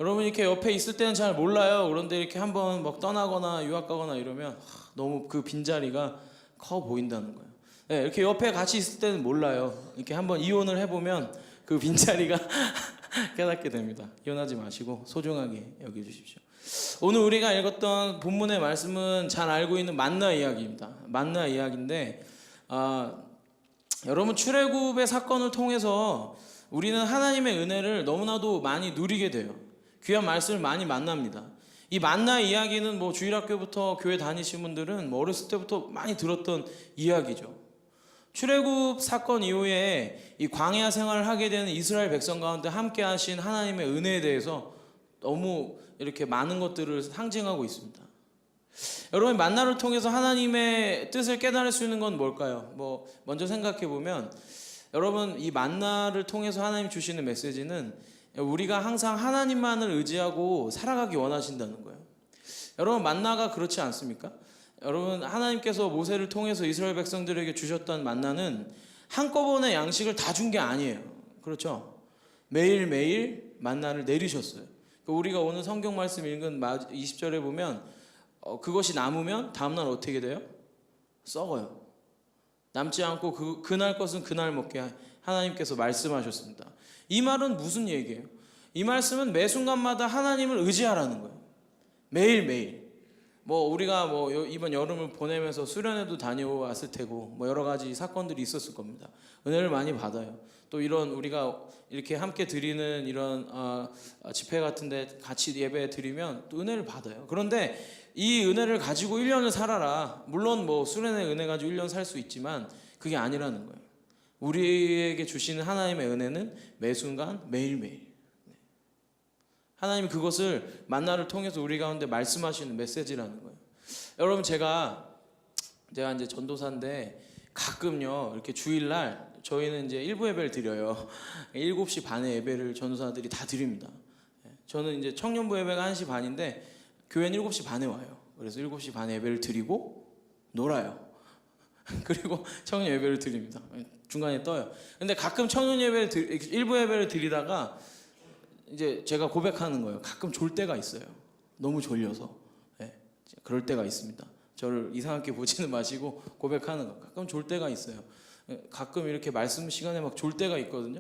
여러분 이렇게 옆에 있을 때는 잘 몰라요. 그런데 이렇게 한번 막 떠나거나 유학 가거나 이러면 너무 그 빈자리가 커 보인다는 거예요. 네, 이렇게 옆에 같이 있을 때는 몰라요. 이렇게 한번 이혼을 해보면 그 빈자리가 깨닫게 됩니다. 이혼하지 마시고 소중하게 여겨주십시오. 오늘 우리가 읽었던 본문의 말씀은 잘 알고 있는 만나 이야기입니다. 만나 이야기인데 여러분, 출애굽의 사건을 통해서 우리는 하나님의 은혜를 너무나도 많이 누리게 돼요. 귀한 말씀을 많이 만납니다. 이 만나 이야기는 뭐 주일학교부터 교회 다니신 분들은 뭐 어렸을 때부터 많이 들었던 이야기죠. 출애굽 사건 이후에 이 광야 생활을 하게 되는 이스라엘 백성 가운데 함께 하신 하나님의 은혜에 대해서 너무 이렇게 많은 것들을 상징하고 있습니다. 여러분, 만나를 통해서 하나님의 뜻을 깨달을 수 있는 건 뭘까요? 뭐 먼저 생각해 보면, 여러분, 이 만나를 통해서 하나님 주시는 메시지는 우리가 항상 하나님만을 의지하고 살아가기 원하신다는 거예요. 여러분, 만나가 그렇지 않습니까? 여러분, 하나님께서 모세를 통해서 이스라엘 백성들에게 주셨던 만나는 한꺼번에 양식을 다 준 게 아니에요. 그렇죠? 매일매일 만나를 내리셨어요. 우리가 오늘 성경 말씀 읽은 20절에 보면 그것이 남으면 다음날 어떻게 돼요? 썩어요. 남지 않고 그날 것은 그날 먹게 하나님께서 말씀하셨습니다. 이 말은 무슨 얘기예요? 이 말씀은 매 순간마다 하나님을 의지하라는 거예요. 매일매일. 뭐 우리가 뭐 이번 여름을 보내면서 수련회도 다녀왔을 테고 뭐 여러 가지 사건들이 있었을 겁니다. 은혜를 많이 받아요. 또 이런 우리가 이렇게 함께 드리는 이런 집회 같은데 같이 예배 드리면 또 은혜를 받아요. 그런데 이 은혜를 가지고 1년을 살아라. 물론 뭐 수련회 은혜 가지고 1년 살 수 있지만 그게 아니라는 거예요. 우리에게 주시는 하나님의 은혜는 매 순간 매일매일. 하나님이 그것을 만나를 통해서 우리 가운데 말씀하시는 메시지라는 거예요. 여러분, 제가 이제 전도사인데 가끔요 이렇게 주일날 저희는 이제 일부 예배를 드려요. 7시 반에 예배를 전도사들이 다 드립니다. 저는 이제 청년부 예배가 1시 반인데 교회는 7시 반에 와요. 그래서 7시 반에 예배를 드리고 놀아요. 그리고 청년 예배를 드립니다. 중간에 떠요. 근데 가끔 청년 예배를 일부 예배를 드리다가 이제 제가 고백하는 거예요. 가끔 졸 때가 있어요. 너무 졸려서. 네, 그럴 때가 있습니다. 저를 이상하게 보지는 마시고 고백하는 거. 가끔 졸 때가 있어요. 가끔 이렇게 말씀 시간에 막 졸 때가 있거든요.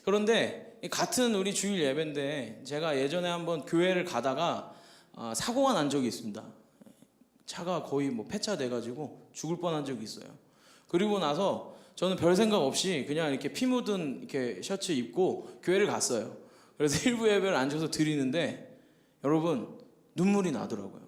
그런데 같은 우리 주일 예배인데 제가 예전에 한번 교회를 가다가 사고가 난 적이 있습니다. 차가 거의 뭐 폐차돼가지고 죽을 뻔한 적이 있어요. 그리고 나서 저는 별 생각 없이 그냥 이렇게 피 묻은 이렇게 셔츠 입고 교회를 갔어요. 그래서 일부 예배를 앉아서 드리는데 여러분, 눈물이 나더라고요.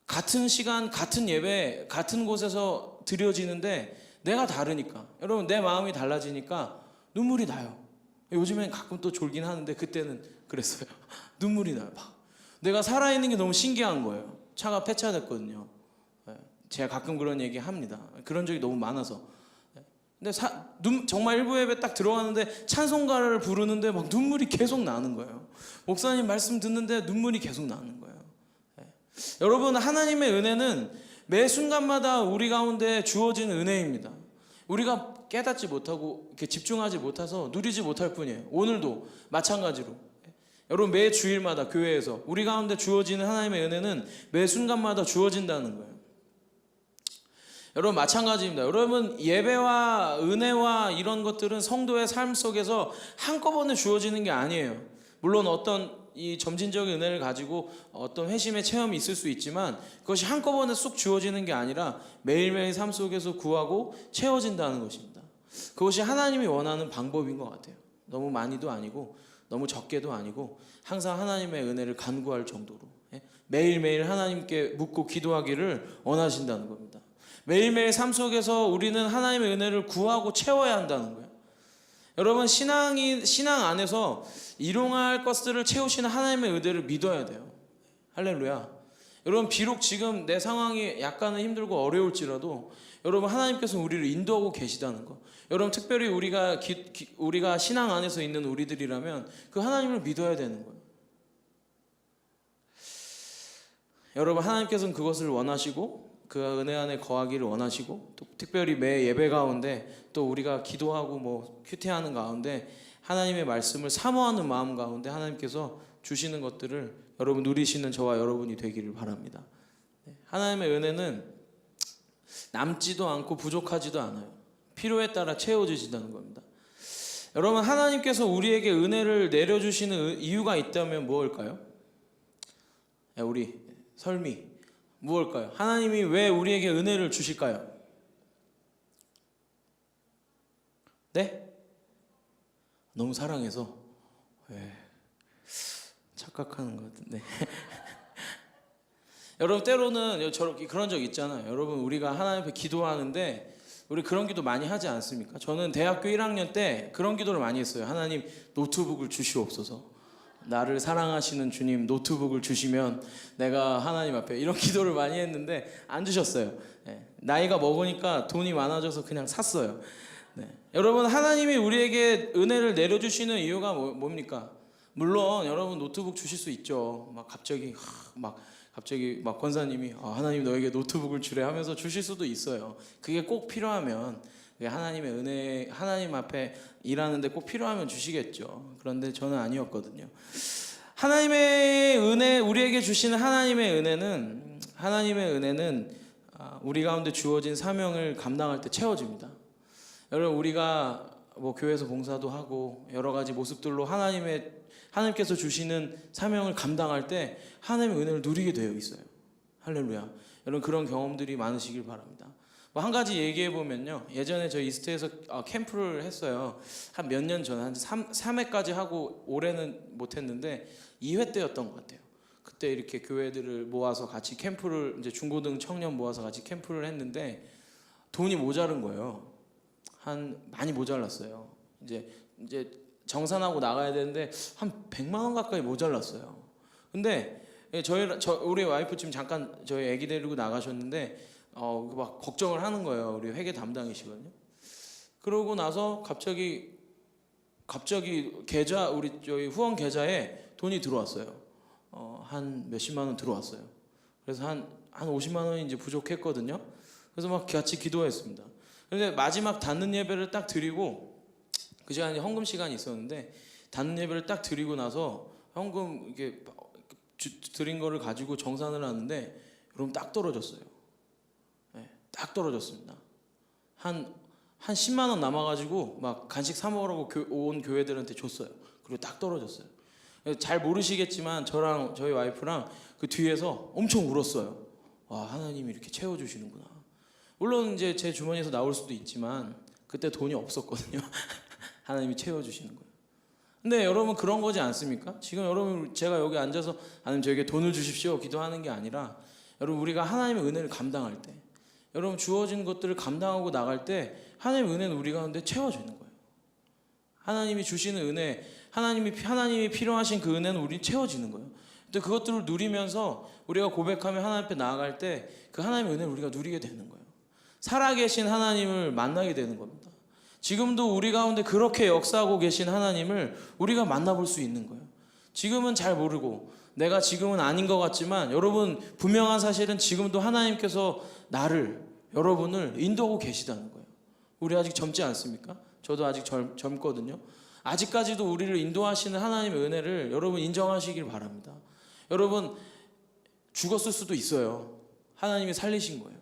같은 시간, 같은 예배, 같은 곳에서 드려지는데 내가 다르니까, 여러분, 내 마음이 달라지니까 눈물이 나요. 요즘엔 가끔 또 졸긴 하는데 그때는 그랬어요. 눈물이 나요. 내가 살아있는 게 너무 신기한 거예요. 차가 폐차됐거든요. 제가 가끔 그런 얘기 합니다. 그런 적이 너무 많아서. 근데 정말 일부 예배 딱 들어가는데 찬송가를 부르는데 막 눈물이 계속 나는 거예요. 목사님 말씀 듣는데 눈물이 계속 나는 거예요. 여러분, 하나님의 은혜는 매 순간마다 우리 가운데 주어지는 은혜입니다. 우리가 깨닫지 못하고 이렇게 집중하지 못해서 누리지 못할 뿐이에요. 오늘도 마찬가지로. 여러분, 매 주일마다 교회에서 우리 가운데 주어지는 하나님의 은혜는 매 순간마다 주어진다는 거예요. 여러분, 마찬가지입니다. 여러분, 예배와 은혜와 이런 것들은 성도의 삶 속에서 한꺼번에 주어지는 게 아니에요. 물론 어떤 이 점진적인 은혜를 가지고 어떤 회심의 체험이 있을 수 있지만 그것이 한꺼번에 쑥 주어지는 게 아니라 매일매일 삶 속에서 구하고 채워진다는 것입니다. 그것이 하나님이 원하는 방법인 것 같아요. 너무 많이도 아니고 너무 적게도 아니고 항상 하나님의 은혜를 간구할 정도로 매일매일 하나님께 묻고 기도하기를 원하신다는 겁니다. 매일매일 삶 속에서 우리는 하나님의 은혜를 구하고 채워야 한다는 거예요. 여러분, 신앙 안에서 일용할 것들을 채우시는 하나님의 은혜를 믿어야 돼요. 할렐루야. 여러분, 비록 지금 내 상황이 약간은 힘들고 어려울지라도 여러분, 하나님께서 우리를 인도하고 계시다는 거. 여러분, 특별히 우리가 신앙 안에서 있는 우리들이라면 그 하나님을 믿어야 되는 거예요. 여러분, 하나님께서는 그것을 원하시고 그 은혜 안에 거하기를 원하시고, 또 특별히 매 예배 가운데 또 우리가 기도하고 뭐 큐티하는 가운데 하나님의 말씀을 사모하는 마음 가운데 하나님께서 주시는 것들을 여러분 누리시는 저와 여러분이 되기를 바랍니다. 하나님의 은혜는 남지도 않고 부족하지도 않아요. 필요에 따라 채워주신다는 겁니다. 여러분, 하나님께서 우리에게 은혜를 내려주시는 이유가 있다면 무엇일까요? 우리 설미, 무엇일까요? 하나님이 왜 우리에게 은혜를 주실까요? 네? 너무 사랑해서. 착각하는 것 같은데. 여러분, 때로는 저렇게 그런 적 있잖아요. 여러분, 우리가 하나님 앞에 기도하는데 우리 그런 기도 많이 하지 않습니까? 저는 대학교 1학년 때 그런 기도를 많이 했어요. 하나님, 노트북을 주시옵소서. 나를 사랑하시는 주님, 노트북을 주시면 내가 하나님 앞에, 이런 기도를 많이 했는데 안 주셨어요. 나이가 먹으니까 돈이 많아져서 그냥 샀어요. 여러분, 하나님이 우리에게 은혜를 내려주시는 이유가 뭡니까? 물론 여러분, 노트북 주실 수 있죠. 갑자기 권사님이 하나님 너에게 노트북을 주래 하면서 주실 수도 있어요. 그게 꼭 필요하면, 하나님의 은혜, 하나님 앞에 일하는데 꼭 필요하면 주시겠죠. 그런데 저는 아니었거든요. 하나님의 은혜, 우리에게 주시는 하나님의 은혜는 우리 가운데 주어진 사명을 감당할 때 채워집니다. 여러분, 우리가 교회에서 봉사도 하고 여러 가지 모습들로 하나님께서 주시는 사명을 감당할 때 하나님의 은혜를 누리게 되어 있어요. 할렐루야. 여러분, 그런 경험들이 많으시길 바랍니다. 한 가지 얘기해 보면요, 예전에 저희 이스트에서 캠프를 했어요. 한 몇 년 전에 한 3회까지 하고 올해는 못했는데 2회 때였던 것 같아요. 그때 이렇게 교회들을 모아서 같이 캠프를, 이제 중고등 청년 모아서 같이 캠프를 했는데 돈이 모자른 거예요. 많이 모자랐어요. 이제 정산하고 나가야 되는데 한 100만 원 가까이 모자랐어요. 근데 우리 와이프 지금 잠깐 저희 아기 데리고 나가셨는데 막 걱정을 하는 거예요. 우리 회계 담당이시거든요. 그러고 나서 갑자기 계좌, 우리 저희 후원 계좌에 돈이 들어왔어요. 한 몇십만 원 들어왔어요. 그래서 한 50만 원이 이제 부족했거든요. 그래서 막 같이 기도했습니다. 근데 마지막 닫는 예배를 딱 드리고, 그 시간에 헌금 시간이 있었는데 닫는 예배를 딱 드리고 나서 헌금 이렇게 드린 거를 가지고 정산을 하는데 여러분, 딱 떨어졌어요. 딱 떨어졌습니다. 한 10만 원 남아가지고 막 간식 사 먹으라고 온 교회들한테 줬어요. 그리고 딱 떨어졌어요. 잘 모르시겠지만 저랑 저희 와이프랑 그 뒤에서 엄청 울었어요. 와, 하나님이 이렇게 채워주시는구나. 물론 이제 제 주머니에서 나올 수도 있지만 그때 돈이 없었거든요. 하나님이 채워주시는 거예요. 근데 여러분, 그런 거지 않습니까? 지금 여러분, 제가 여기 앉아서 하나님 저에게 돈을 주십시오 기도하는 게 아니라, 여러분, 우리가 하나님의 은혜를 감당할 때, 여러분, 주어진 것들을 감당하고 나갈 때 하나님의 은혜는 우리 가운데 채워지는 거예요. 하나님이 주시는 은혜, 하나님이 필요하신 그 은혜는 우리 채워지는 거예요. 근데 그것들을 누리면서 우리가 고백하며 하나님 앞에 나아갈 때 그 하나님의 은혜를 우리가 누리게 되는 거예요. 살아계신 하나님을 만나게 되는 겁니다. 지금도 우리 가운데 그렇게 역사하고 계신 하나님을 우리가 만나볼 수 있는 거예요. 지금은 잘 모르고 내가 지금은 아닌 것 같지만, 여러분, 분명한 사실은 지금도 하나님께서 여러분을 인도하고 계시다는 거예요. 우리 아직 젊지 않습니까? 저도 아직 젊거든요. 아직까지도 우리를 인도하시는 하나님의 은혜를 여러분 인정하시길 바랍니다. 여러분, 죽었을 수도 있어요. 하나님이 살리신 거예요.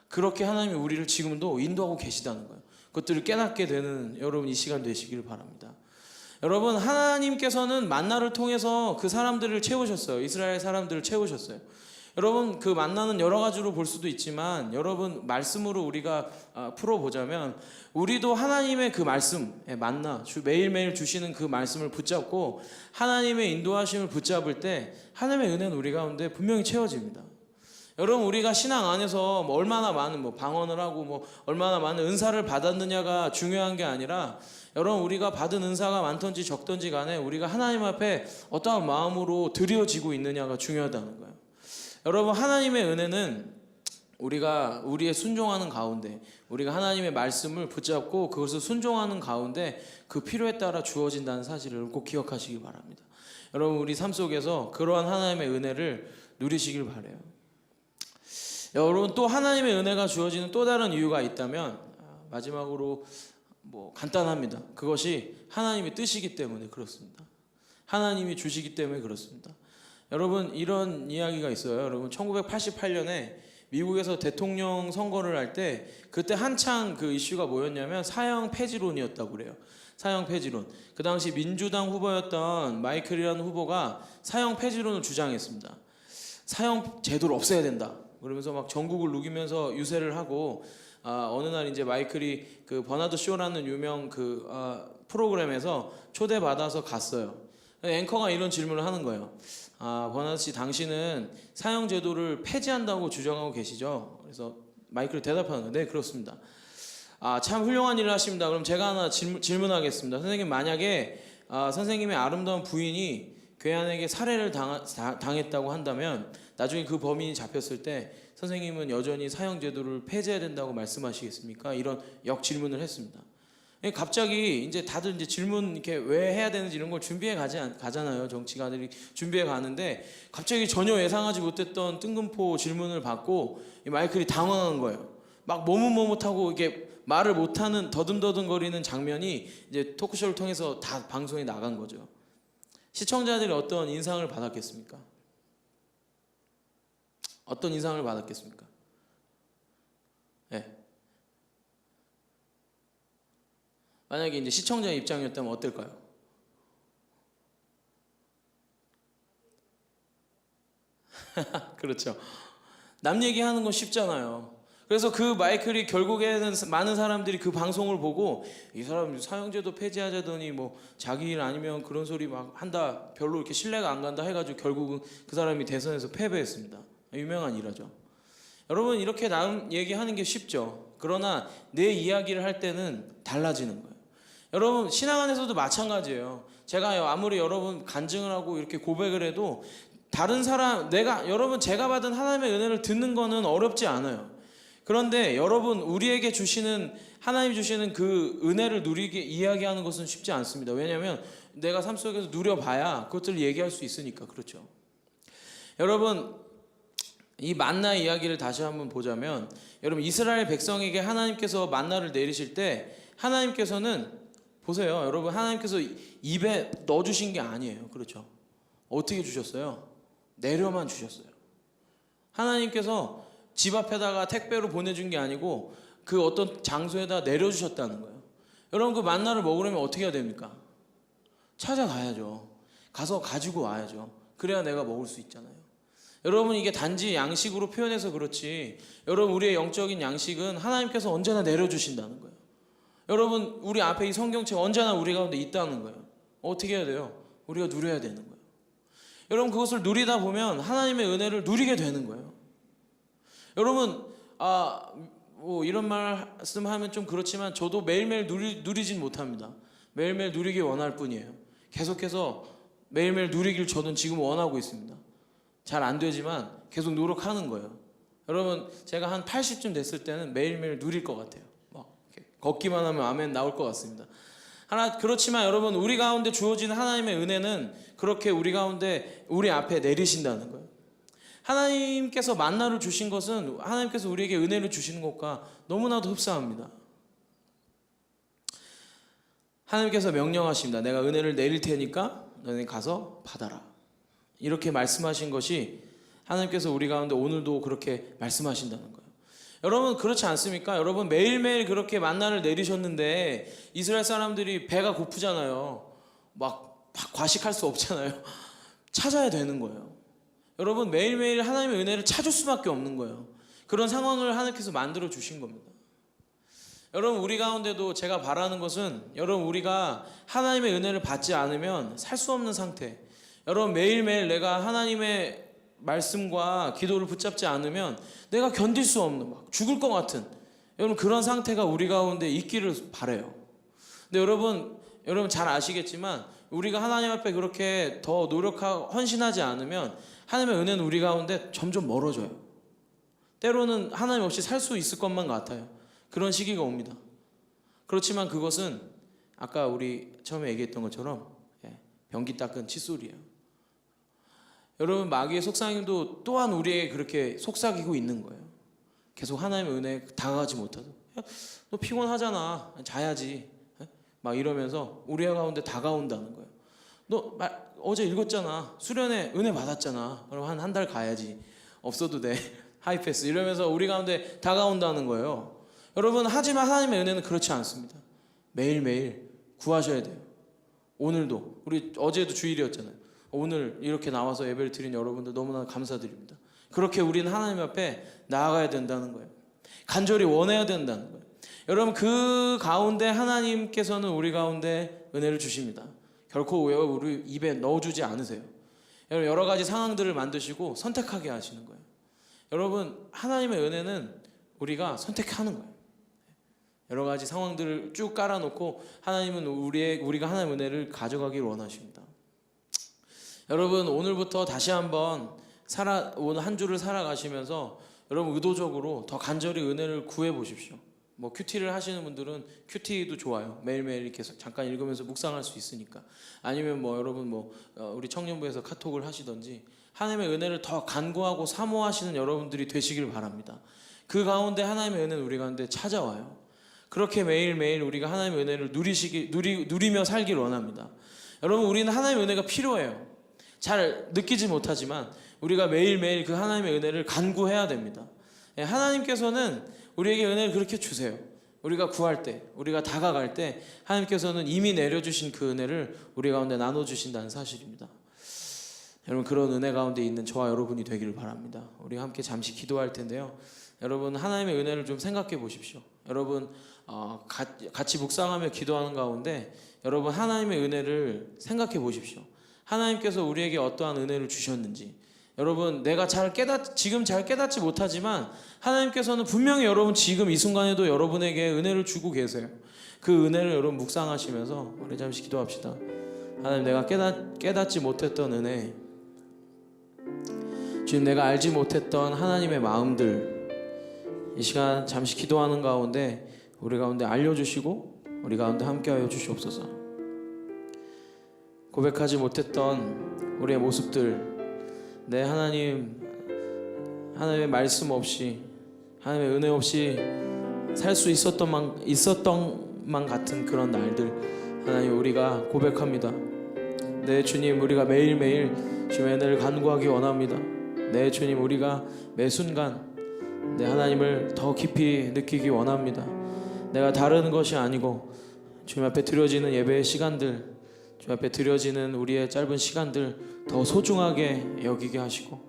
그렇게 하나님이 우리를 지금도 인도하고 계시다는 거예요. 그것들을 깨닫게 되는 여러분 이 시간 되시길 바랍니다. 여러분, 하나님께서는 만나를 통해서 그 사람들을 채우셨어요. 이스라엘 사람들을 채우셨어요. 여러분, 그 만나는 여러 가지로 볼 수도 있지만, 여러분, 말씀으로 우리가 풀어보자면, 우리도 하나님의 그 말씀, 만나, 매일매일 주시는 그 말씀을 붙잡고 하나님의 인도하심을 붙잡을 때 하나님의 은혜는 우리 가운데 분명히 채워집니다. 여러분, 우리가 신앙 안에서 얼마나 많은 방언을 하고 얼마나 많은 은사를 받았느냐가 중요한 게 아니라, 여러분, 우리가 받은 은사가 많든지 적든지 간에 우리가 하나님 앞에 어떠한 마음으로 드려지고 있느냐가 중요하다는 거예요. 여러분, 하나님의 은혜는 우리가 우리의 순종하는 가운데, 우리가 하나님의 말씀을 붙잡고 그것을 순종하는 가운데 그 필요에 따라 주어진다는 사실을 꼭 기억하시기 바랍니다. 여러분, 우리 삶 속에서 그러한 하나님의 은혜를 누리시길 바라요. 여러분, 또 하나님의 은혜가 주어지는 또 다른 이유가 있다면, 마지막으로 간단합니다. 그것이 하나님의 뜻이기 때문에 그렇습니다. 하나님이 주시기 때문에 그렇습니다. 여러분 이런 이야기가 있어요. 여러분 1988년에 미국에서 대통령 선거를 할 때 그때 한창 그 이슈가 뭐였냐면 사형 폐지론이었다고 그래요. 사형 폐지론. 그 당시 민주당 후보였던 마이클이라는 후보가 사형 폐지론을 주장했습니다. 사형 제도를 없애야 된다. 그러면서 막 전국을 누기면서 유세를 하고 어느 날 이제 마이클이 그 버나드 쇼라는 유명 그 프로그램에서 초대받아서 갔어요. 앵커가 이런 질문을 하는 거예요. 버나드 씨, 당신은 사형 제도를 폐지한다고 주장하고 계시죠? 그래서 마이클이 대답하는 거예요. 네, 그렇습니다. 참 훌륭한 일을 하십니다. 그럼 제가 하나 질문하겠습니다. 선생님, 만약에 선생님의 아름다운 부인이 괴한에게 살해를 당했다고 한다면 나중에 그 범인이 잡혔을 때 선생님은 여전히 사형 제도를 폐지해야 된다고 말씀하시겠습니까? 이런 역질문을 했습니다. 갑자기 이제 다들 이제 질문 이렇게 왜 해야 되는지 이런 걸 준비해 가잖아요. 정치가들이 준비해 가는데 갑자기 전혀 예상하지 못했던 뜬금포 질문을 받고 이 마이클이 당황한 거예요. 막 머뭇머뭇하고 이게 말을 못하는 더듬더듬거리는 장면이 이제 토크쇼를 통해서 다 방송에 나간 거죠. 시청자들이 어떤 인상을 받았겠습니까? 어떤 인상을 받았겠습니까? 네. 만약에 이제 시청자의 입장이었다면 어떨까요? 그렇죠. 남 얘기하는 건 쉽잖아요. 그래서 그 마이클이 결국에는 많은 사람들이 그 방송을 보고 이 사람 사형제도 폐지하자더니 뭐 자기 일 아니면 그런 소리 막 한다, 별로 이렇게 신뢰가 안 간다 해가지고 결국은 그 사람이 대선에서 패배했습니다. 유명한 일화죠. 여러분 이렇게 남 얘기하는 게 쉽죠. 그러나 내 이야기를 할 때는 달라지는 거예요. 여러분 신앙 안에서도 마찬가지예요. 제가 아무리 여러분 간증을 하고 이렇게 고백을 해도 다른 사람 여러분 제가 받은 하나님의 은혜를 듣는 거는 어렵지 않아요. 그런데 여러분 우리에게 주시는 하나님 주시는 그 은혜를 누리게 이야기하는 것은 쉽지 않습니다. 왜냐하면 내가 삶 속에서 누려봐야 그것들을 얘기할 수 있으니까. 그렇죠. 여러분 이 만나 이야기를 다시 한번 보자면 여러분 이스라엘 백성에게 하나님께서 만나를 내리실 때 하나님께서는 보세요. 여러분 하나님께서 입에 넣어주신 게 아니에요. 그렇죠. 어떻게 주셨어요? 내려만 주셨어요. 하나님께서 집 앞에다가 택배로 보내준 게 아니고 그 어떤 장소에다 내려주셨다는 거예요. 여러분 그 만나를 먹으려면 어떻게 해야 됩니까? 찾아가야죠. 가서 가지고 와야죠. 그래야 내가 먹을 수 있잖아요. 여러분 이게 단지 양식으로 표현해서 그렇지 여러분 우리의 영적인 양식은 하나님께서 언제나 내려주신다는 거예요. 여러분 우리 앞에 이 성경책 언제나 우리 가운데 있다는 거예요. 어떻게 해야 돼요? 우리가 누려야 되는 거예요. 여러분 그것을 누리다 보면 하나님의 은혜를 누리게 되는 거예요. 여러분 뭐 이런 말씀하면 좀 그렇지만 저도 매일매일 누리진 못합니다. 매일매일 누리기 원할 뿐이에요. 계속해서 매일매일 누리길 저는 지금 원하고 있습니다. 잘 안 되지만 계속 노력하는 거예요. 여러분 제가 한 80쯤 됐을 때는 매일매일 누릴 것 같아요. 막 걷기만 하면 아멘 나올 것 같습니다. 그렇지만 여러분 우리 가운데 주어진 하나님의 은혜는 그렇게 우리 가운데 우리 앞에 내리신다는 거예요. 하나님께서 만나를 주신 것은 하나님께서 우리에게 은혜를 주시는 것과 너무나도 흡사합니다. 하나님께서 명령하십니다. 내가 은혜를 내릴 테니까 너네 가서 받아라. 이렇게 말씀하신 것이 하나님께서 우리 가운데 오늘도 그렇게 말씀하신다는 거예요. 여러분 그렇지 않습니까? 여러분 매일매일 그렇게 만나를 내리셨는데 이스라엘 사람들이 배가 고프잖아요. 막 과식할 수 없잖아요. 찾아야 되는 거예요. 여러분 매일매일 하나님의 은혜를 찾을 수밖에 없는 거예요. 그런 상황을 하나님께서 만들어 주신 겁니다. 여러분 우리 가운데도 제가 바라는 것은 여러분 우리가 하나님의 은혜를 받지 않으면 살 수 없는 상태. 여러분 매일매일 내가 하나님의 말씀과 기도를 붙잡지 않으면 내가 견딜 수 없는 막 죽을 것 같은 여러분 그런 상태가 우리 가운데 있기를 바라요. 근데 여러분 잘 아시겠지만 우리가 하나님 앞에 그렇게 더 노력하고 헌신하지 않으면 하나님의 은혜는 우리 가운데 점점 멀어져요. 때로는 하나님 없이 살 수 있을 것만 같아요. 그런 시기가 옵니다. 그렇지만 그것은 아까 우리 처음에 얘기했던 것처럼 변기 닦은 칫솔이에요. 여러분 마귀의 속삭임도 또한 우리에게 그렇게 속삭이고 있는 거예요. 계속 하나님의 은혜에 다가가지 못하고 너 피곤하잖아 자야지 막 이러면서 우리 가운데 다가온다는 거예요. 너 어제 읽었잖아. 수련회 은혜 받았잖아. 그럼 한 달 가야지. 없어도 돼. 하이패스 이러면서 우리 가운데 다가온다는 거예요. 여러분, 하지만 하나님의 은혜는 그렇지 않습니다. 매일매일 구하셔야 돼요. 오늘도, 우리 어제도 주일이었잖아요. 오늘 이렇게 나와서 예배를 드린 여러분들 너무나 감사드립니다. 그렇게 우리는 하나님 앞에 나아가야 된다는 거예요. 간절히 원해야 된다는 거예요. 여러분, 그 가운데 하나님께서는 우리 가운데 은혜를 주십니다. 결코 우리 입에 넣어주지 않으세요. 여러분, 여러 가지 상황들을 만드시고 선택하게 하시는 거예요. 여러분, 하나님의 은혜는 우리가 선택하는 거예요. 여러 가지 상황들을 쭉 깔아놓고 하나님은 우리가 하나님의 은혜를 가져가길 원하십니다. 여러분, 오늘부터 다시 한번 오늘 한 주를 살아가시면서 여러분 의도적으로 더 간절히 은혜를 구해 보십시오. 뭐 큐티를 하시는 분들은 큐티도 좋아요. 매일매일 이렇게 잠깐 읽으면서 묵상할 수 있으니까. 아니면 뭐 여러분 우리 청년부에서 카톡을 하시던지 하나님의 은혜를 더 간구하고 사모하시는 여러분들이 되시길 바랍니다. 그 가운데 하나님의 은혜는 우리 가운데 찾아와요. 그렇게 매일매일 우리가 하나님의 은혜를 누리며 살길 원합니다. 여러분, 우리는 하나님의 은혜가 필요해요. 잘 느끼지 못하지만 우리가 매일매일 그 하나님의 은혜를 간구해야 됩니다. 하나님께서는 우리에게 은혜를 그렇게 주세요. 우리가 구할 때, 우리가 다가갈 때 하나님께서는 이미 내려주신 그 은혜를 우리 가운데 나눠주신다는 사실입니다. 여러분, 그런 은혜 가운데 있는 저와 여러분이 되기를 바랍니다. 우리 함께 잠시 기도할 텐데요. 여러분, 하나님의 은혜를 좀 생각해 보십시오. 여러분, 같이 묵상하며 기도하는 가운데 여러분, 하나님의 은혜를 생각해 보십시오. 하나님께서 우리에게 어떠한 은혜를 주셨는지. 여러분, 내가 지금 잘 깨닫지 못하지만 하나님께서는 분명히 여러분 지금 이 순간에도 여러분에게 은혜를 주고 계세요. 그 은혜를 여러분 묵상하시면서 우리 잠시 기도합시다. 하나님, 내가 깨닫지 못했던 은혜, 지금 내가 알지 못했던 하나님의 마음들, 이 시간 잠시 기도하는 가운데 우리 가운데 알려주시고 우리 가운데 함께하여 주시옵소서. 고백하지 못했던 우리의 모습들, 내 하나님의 말씀 없이, 하나님의 은혜 없이 살 수 있었던만 같은 그런 날들, 하나님, 우리가 고백합니다. 네, 주님, 우리가 매일매일 주의 은혜를 간구하기 원합니다. 네, 주님, 우리가 매 순간 내 하나님을 더 깊이 느끼기 원합니다. 내가 다른 것이 아니고 주님 앞에 드려지는 예배의 시간들, 주님 앞에 드려지는 우리의 짧은 시간들 더 소중하게 여기게 하시고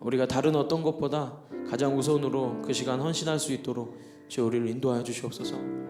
우리가 다른 어떤 것보다 가장 우선으로 그 시간 헌신할 수 있도록 주 우리를 인도하여 주시옵소서.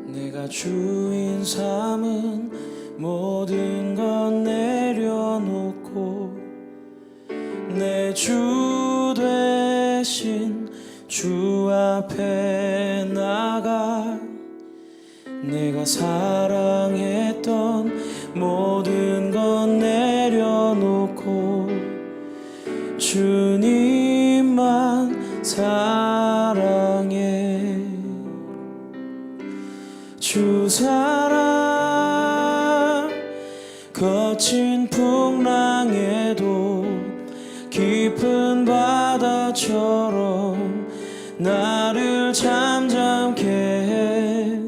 내가 주인 삼은 모든 건 내려놓고 내 주 되신 주 앞에 나가 내가 사랑했던 모든 건 내려놓고 주님만 사랑해. 주 사랑 거친 풍랑에도 깊은 바다처럼 나를 잠잠케 해.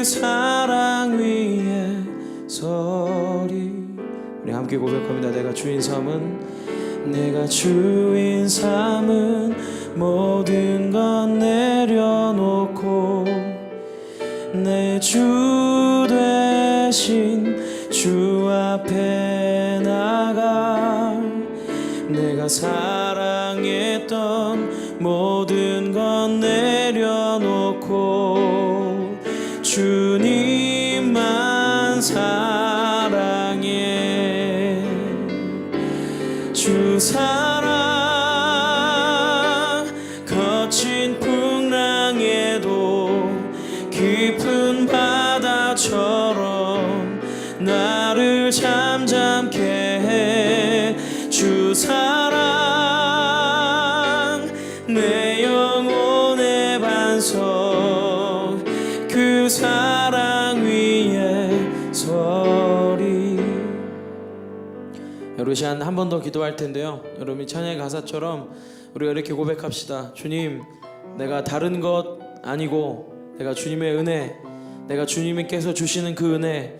그 사랑 위에 서리. 우리 함께 고백합니다. 내가 주인 삼은, 내가 주인 삼은 모든 건 내려놓고 내 주 대신 주 앞에 나가. 내가 사랑했던 모든 건 내려놓고 주님만 사랑해. 주 사랑 거친 풍랑에도 깊은 바다처럼 나를 잠잠케 해. 주 사랑 내 영혼의 반석, 그 사랑 위에 서리. 여러분, 이 시간 한 번 더 기도할 텐데요, 여러분이 찬양의 가사처럼 우리가 이렇게 고백합시다. 주님, 내가 다른 것 아니고 내가 주님의 은혜, 내가 주님께서 주시는 그 은혜,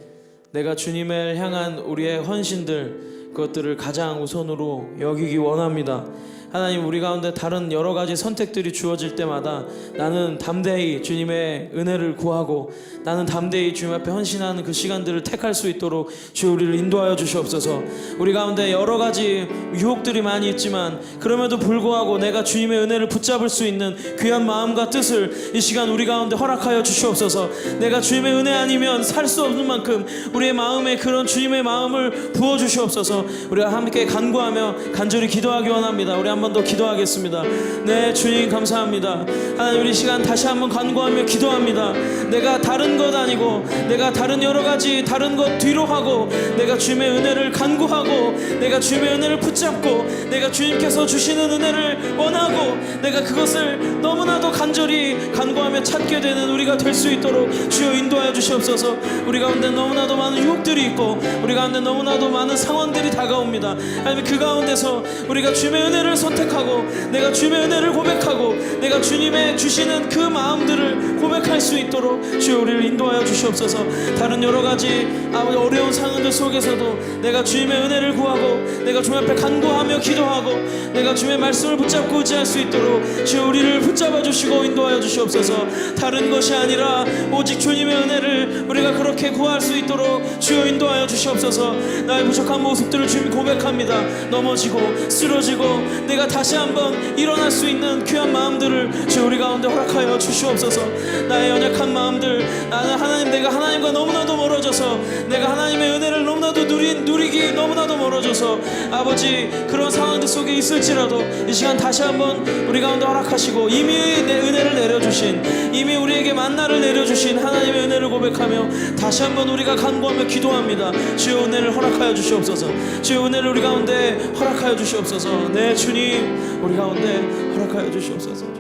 내가 주님을 향한 우리의 헌신들, 그것들을 가장 우선으로 여기기 원합니다. 하나님, 우리 가운데 다른 여러 가지 선택들이 주어질 때마다 나는 담대히 주님의 은혜를 구하고 나는 담대히 주님 앞에 헌신하는 그 시간들을 택할 수 있도록 주여 우리를 인도하여 주시옵소서. 우리 가운데 여러 가지 유혹들이 많이 있지만 그럼에도 불구하고 내가 주님의 은혜를 붙잡을 수 있는 귀한 마음과 뜻을 이 시간 우리 가운데 허락하여 주시옵소서. 내가 주님의 은혜 아니면 살 수 없는 만큼 우리의 마음에 그런 주님의 마음을 부어 주시옵소서. 우리가 함께 간구하며 간절히 기도하기 원합니다. 우리 한 번 더 기도하겠습니다. 네, 주님 감사합니다. 하나님, 우리 시간 다시 한번 간구하며 기도합니다. 내가 다른 것 아니고 내가 다른 여러 가지 다른 것 뒤로 하고 내가 주님의 은혜를 간구하고 내가 주님의 은혜를 붙잡고 내가 주님께서 주시는 은혜를 원하고 내가 그것을 너무나도 간절히 간구하며 찾게 되는 우리가 될 수 있도록 주여 인도하여 주시옵소서. 우리 가운데 너무나도 많은 유혹들이 있고 우리 가운데 너무나도 많은 상황들이 다가옵니다. 하나님, 그 가운데서 우리가 주님의 은혜를 선택하고 내가 주님의 은혜를 고백하고 내가 주님의 주시는 그 마음들을 고백할 수 있도록 주여 우리를 인도하여 주시옵소서. 다른 여러 가지 어려운 상황들 속에서도 내가 주님의 은혜를 구하고 내가 주님 앞에 간구하며 기도하고 내가 주님의 말씀을 붙잡고 의지할 수 있도록 주여 우리를 붙잡아 주시고 인도하여 주시옵소서. 다른 것이 아니라 오직 주님의 은혜를 우리가 그렇게 구할 수 있도록 주여 인도하여 주시옵소서. 나의 부족한 모습들을 주님 고백합니다. 넘어지고 쓰러지고 내가 다시 한번 일어날 수 있는 귀한 마음들을 주여 우리 가운데 허락하여 주시옵소서. 나의 연약한 마음들, 나는 하나님, 내가 하나님과 너무나도 멀어져서 내가 하나님의 은혜를 너무나도 누리기 너무나도 멀어져서 아버지 그런 상황들 속에 있을지라도 이 시간 다시 한번 우리 가운데 허락하시고 이미 내 은혜를 내려주신, 이미 우리에게 만나를 내려주신 하나님의 은혜를 고백하며 다시 한번 우리가 간구하며 기도합니다. 주여 은혜를 허락하여 주시옵소서. 주여 은혜를 우리 가운데 허락하여 주시옵소서. 네, 주님, 우리 가운데 허락하여 주시옵소서.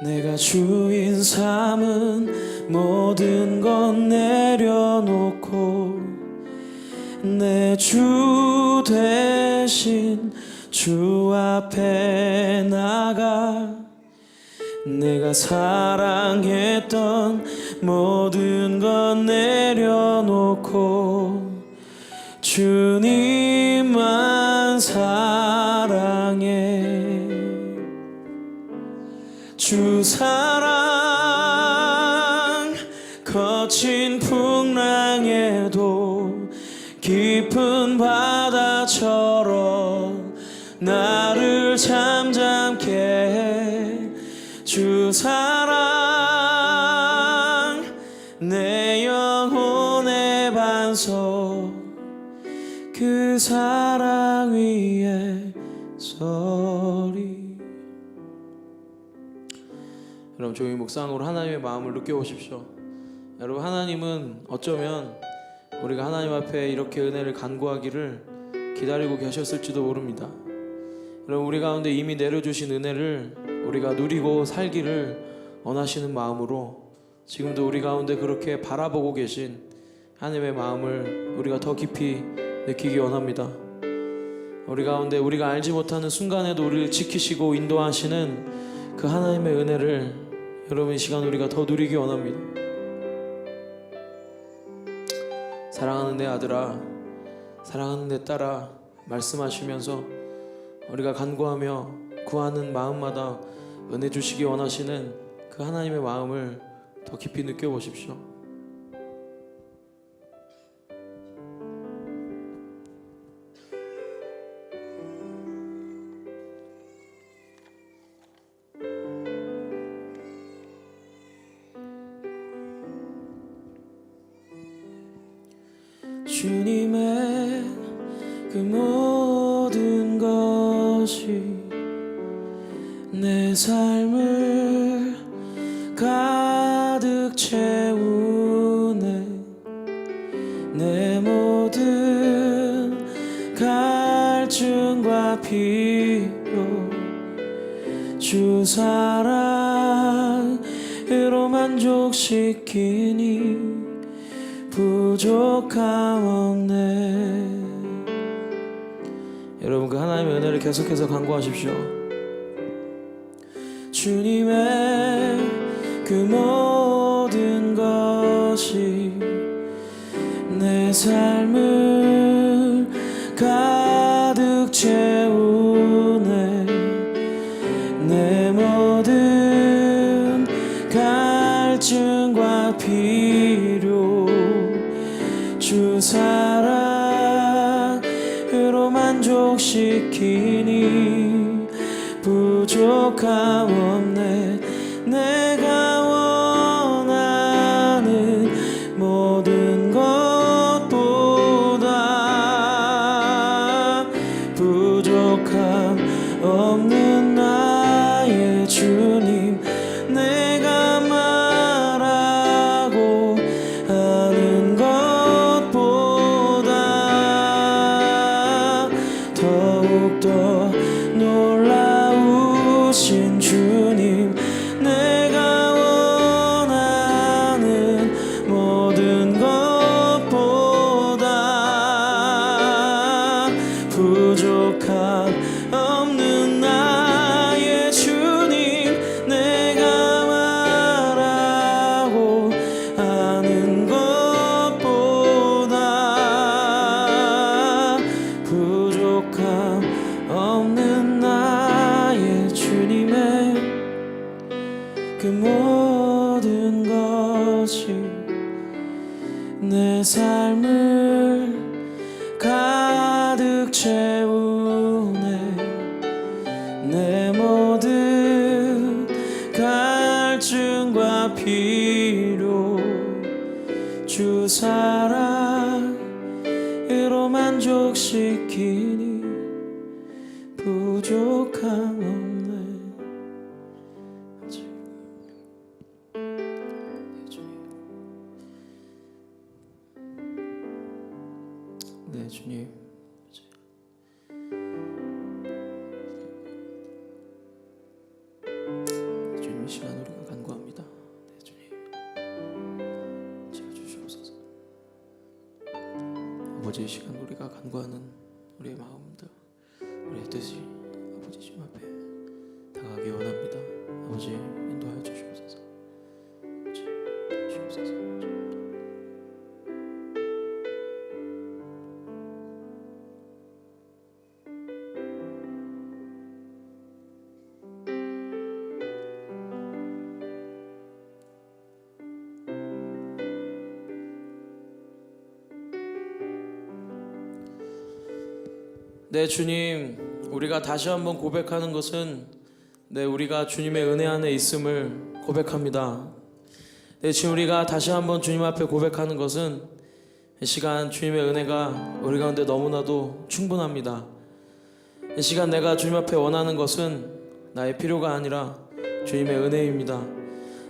내가 주인 삼은 모든 건 내려놓고 내 주 대신 주 앞에 나가. 내가 사랑했던 모든 건 내려놓고 주님만 사랑해. 주 사랑 거친 풍랑에도 깊은 바다처럼 나를 잠잠케 해. 주 사랑 내 영혼의 반석, 그 사랑 위에 서리. 여러분, 조용히 묵상으로 하나님의 마음을 느껴보십시오. 여러분, 하나님은 어쩌면 우리가 하나님 앞에 이렇게 은혜를 간구하기를 기다리고 계셨을지도 모릅니다. 여러분, 우리 가운데 이미 내려주신 은혜를 우리가 누리고 살기를 원하시는 마음으로 지금도 우리 가운데 그렇게 바라보고 계신 하나님의 마음을 우리가 더 깊이 느끼기 원합니다. 우리 가운데 우리가 알지 못하는 순간에도 우리를 지키시고 인도하시는 그 하나님의 은혜를 여러분 이 시간 우리가 더 누리기 원합니다. 사랑하는 내 아들아, 사랑하는 내 딸아 말씀하시면서 우리가 간구하며 구하는 마음마다 은혜 주시기 원하시는 그 하나님의 마음을 더 깊이 느껴보십시오. 주님의 그 모든 것이 내 삶을 가득 채우네. 내 모든 갈증과 필요 주 사랑으로 만족시키니 부족함 없네. 여러분 그 하나님의 은혜를 계속해서 간구하십시오. 주님의 그 모든 것이 내 삶을 가득 채우네. 내 모든 갈증과 필요 주 사랑으로 만족시키니 부족함 없네. 내가 원하는 모든 것보다 부족함 없는 나의 주님. 내가 말하고 하는 것보다 더욱더 놀라우신 주님. 내가 원하는 모든 것보다 부족함 없는 나의 주님. 내가 말하고 하는 것보다 부족함 없는 나의 주님의 그 모든 것이 내 삶을 가득 채우네. 내 모든 갈증과 필요 주 사랑으로 만족시키니 부족함 없네. 네 주님, 주님 이 시간 우리가 간구합니다. 네 주님, 채워주시옵소서. 아버지 이 시간 우리가 간구하는 우리의 마음들, 우리의 뜻이 아버지 주님 앞에 다가가기 원합니다. 아버지 인도하여 주시옵소서. 아버지 주시옵소서. 네 주님, 우리가 다시 한번 고백하는 것은 우리가 주님의 은혜 안에 있음을 고백합니다. 네 지금 우리가 다시 한번 주님 앞에 고백하는 것은 이 시간 주님의 은혜가 우리 가운데 너무나도 충분합니다. 이 시간 내가 주님 앞에 원하는 것은 나의 필요가 아니라 주님의 은혜입니다.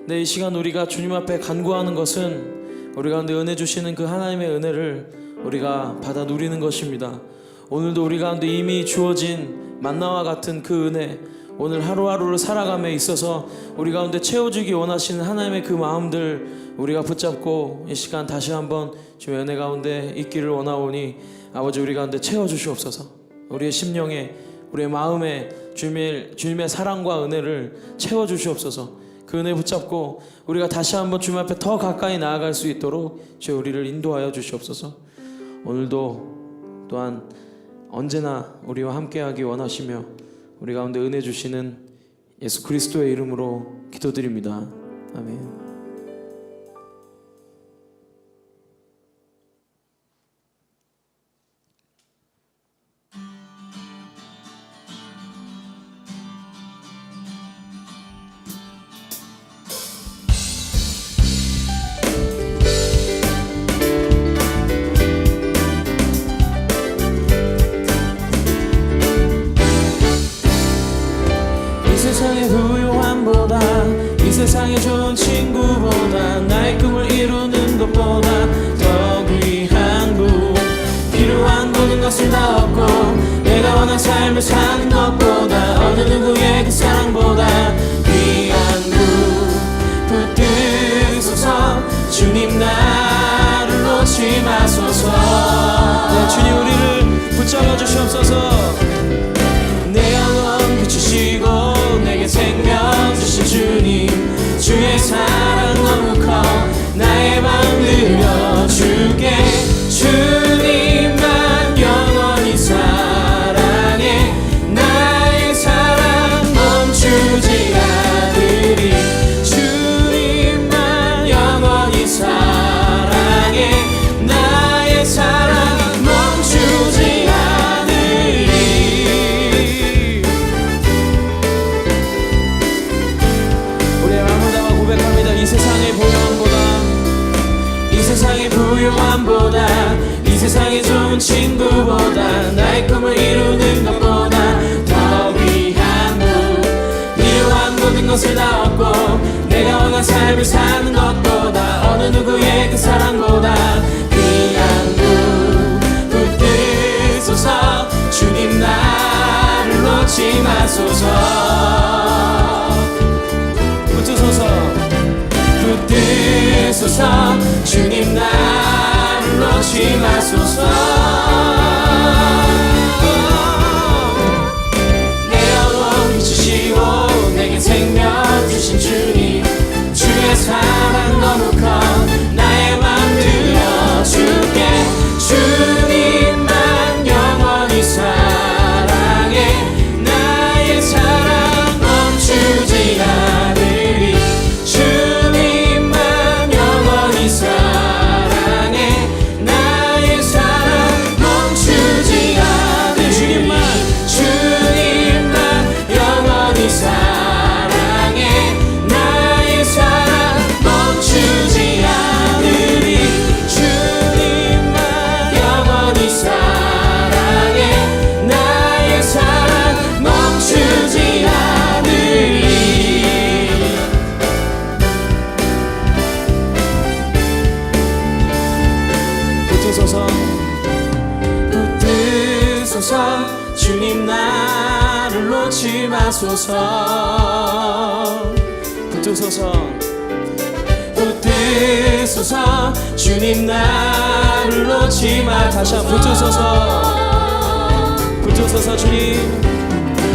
네 이 시간 우리가 주님 앞에 간구하는 것은 우리 가운데 은혜 주시는 그 하나님의 은혜를 우리가 받아 누리는 것입니다. 오늘도 우리 가운데 이미 주어진 만나와 같은 그 은혜, 오늘 하루하루를 살아감에 있어서 우리 가운데 채워주기 원하시는 하나님의 그 마음들 우리가 붙잡고 이 시간 다시 한번 주의 은혜 가운데 있기를 원하오니 아버지 우리 가운데 채워주시옵소서. 우리의 심령에, 우리의 마음에 주님의 사랑과 은혜를 채워주시옵소서. 그 은혜 붙잡고 우리가 다시 한번 주님 앞에 더 가까이 나아갈 수 있도록 주여 우리를 인도하여 주시옵소서. 오늘도 또한 언제나 우리와 함께하기 원하시며 우리 가운데 은혜 주시는 예수 그리스도의 이름으로 기도드립니다. 아멘. 세상의 부유함보다 이 세상의 좋은 친구보다 나의 꿈을 이루는 것보다 더 귀한 분 필요한 모든 것을 다 얻고 내가 원한 삶을 사는 것보다 어느 누구의 그 사랑보다 귀한 분 붙드소서 주님 나를 놓지 마소서. 네, 주님 우리를 붙잡아 주시옵소서. 내 영혼 비추시고 내게 생명 주신 주님 주의 사랑 너무 커 나의 맘 들려줄게. 주님만 영원히 사랑해 나의 사랑 멈추지 않으리. 주님만 영원히 사랑해 나의 사랑 멈추지 않으리. 이 세상의 부유함보다 이 세상의 좋은 친구보다 나의 꿈을 이루는 것보다 더 귀한 분 필요한 모든 것을 다 얻고 내가 원한 삶을 사는 것보다 어느 누구의 그 사랑보다 귀한 분 붙드소서. 주님 나를 놓지 마소서. 붙드소서. 붙드소서. 주님 나를 놓지 마소서. 내 영혼 비추시고 내게 생명 주신 주님 주의 사랑 너무 커 나의 맘 들려줄게. 주님만 영원히 사랑해 나의 사랑 멈추지 않으리. 사랑해 나의 사랑 멈추지 않으리. 주님만 영원히 사랑해 나의 사랑 멈추지 않으리. 주님만 영원히 사랑해 나의 사랑 멈추지 않으리. 붙드소서. 붙드소서. 주님 나를 놓지 마소서. 붙드소서. 붙드소서. 주님 나를 놓지 마. 다시 한번 붙드소서. 붙드소서. 주님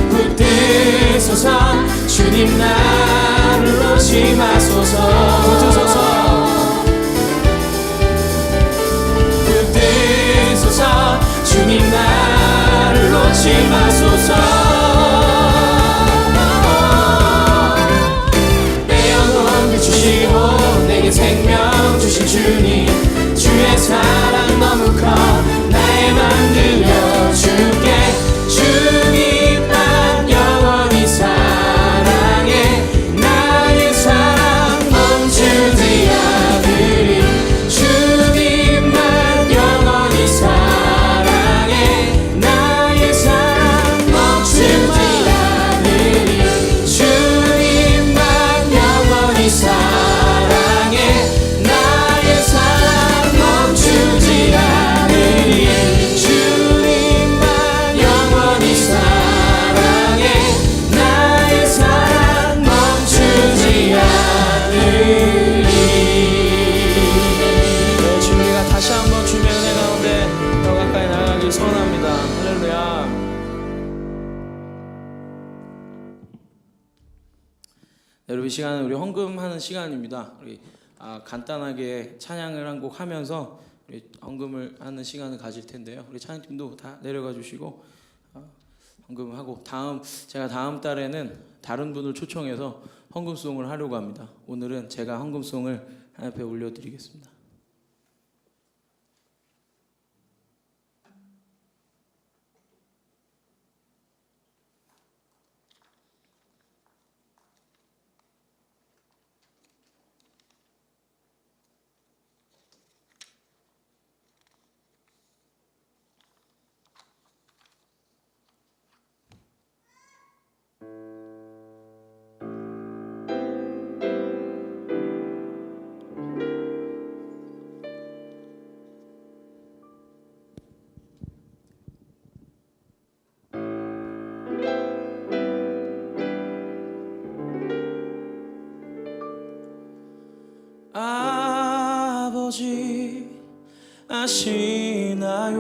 붙드소서. 주님 나를 놓지 마소서. 붙드소서. 붙드소서. 주님 나를 놓지 마소서. 내 영혼 비추시고 내게 생명 주신 주님 주의 사랑 너무 커 나의 맘 들려줄게. 주님만 영원히 사랑해 나의 사랑 멈추지 여러분 이 시간은 우리 헌금하는 시간입니다. 우리 간단하게 찬양을 한 곡 하면서 우리 헌금을 하는 시간을 가질 텐데요. 우리 찬양팀도 다 내려가 주시고 헌금하고 제가 다음 달에는 다른 분을 초청해서 헌금송을 하려고 합니다. 오늘은 제가 헌금송을 하나님 앞에 올려드리겠습니다. 아버지 아시나요?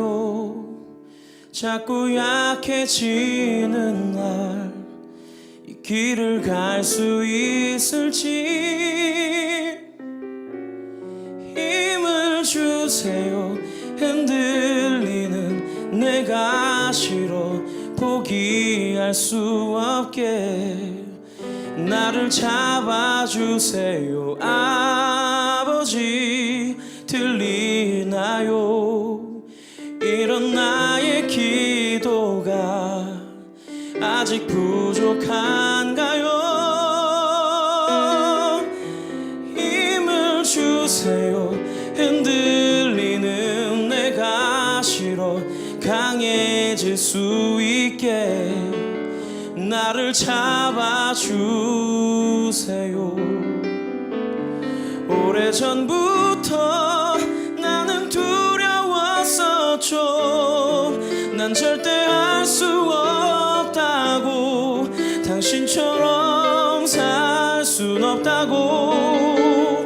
자꾸 약해지는 날 이 길을 갈 수 있을지 힘을 주세요. 흔들리는 내가 싫어 포기할 수 없게 나를 잡아주세요. 아버지 들리나요? 이런 나의 기도가 아직 부족한가요? 힘을 주세요. 흔들리는 내가 싫어 강해질 수 있게 나를 잡아주세요. 오래전부터 나는 두려웠었죠. 난 절대 할 수 없다고 당신처럼 살 순 없다고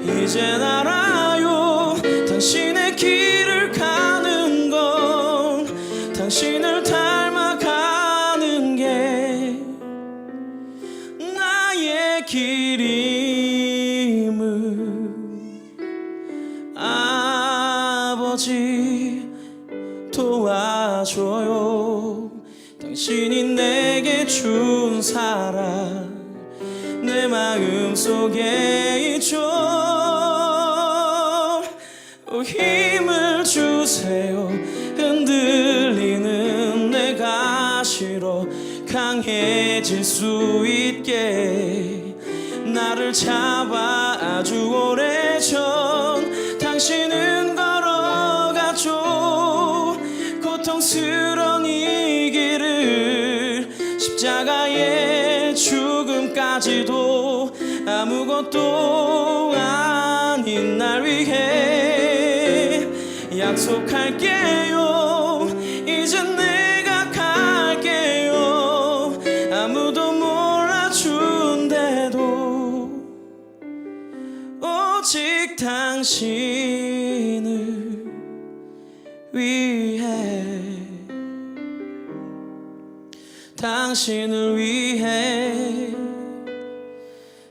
이젠 알아요. 당신의 길을 가는 건 당신을 닮아가는 게 나의 길임을 아버지 도와줘요. 당신이 내게 준 사랑 내 마음속에 있죠. 힘을 주세요. 흔들리는 내가 싫어 강해질 수 있게 나를 잡아 아주 오래전 당신은 걸어가죠. 고통스러운 이 길을 십자가의 죽음까지도 아무것도 아닌 날 위해 약속할게요. 이젠 내가 갈게요. 아무도 몰라준대도 오직 당신을 위해 당신을 위해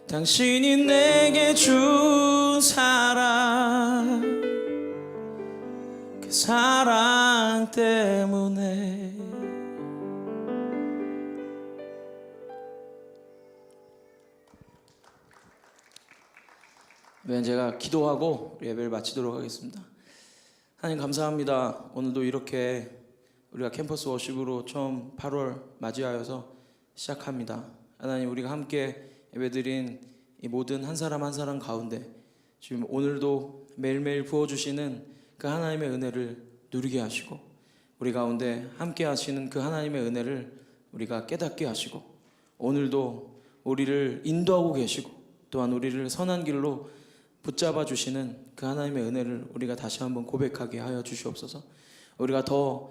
당신이 내게 준 사랑 그 사랑 때문에 제가 기도하고 예배를 마치도록 하겠습니다. 하나님 감사합니다. 오늘도 이렇게 우리가 캠퍼스 워십으로 처음 8월 맞이하여서 시작합니다. 하나님 우리가 함께 예배드린 이 모든 한 사람 한 사람 가운데 지금 오늘도 매일매일 부어주시는 그 하나님의 은혜를 누리게 하시고 우리 가운데 함께 하시는 그 하나님의 은혜를 우리가 깨닫게 하시고 오늘도 우리를 인도하고 계시고 또한 우리를 선한 길로 붙잡아 주시는 그 하나님의 은혜를 우리가 다시 한번 고백하게 하여 주시옵소서. 우리가 더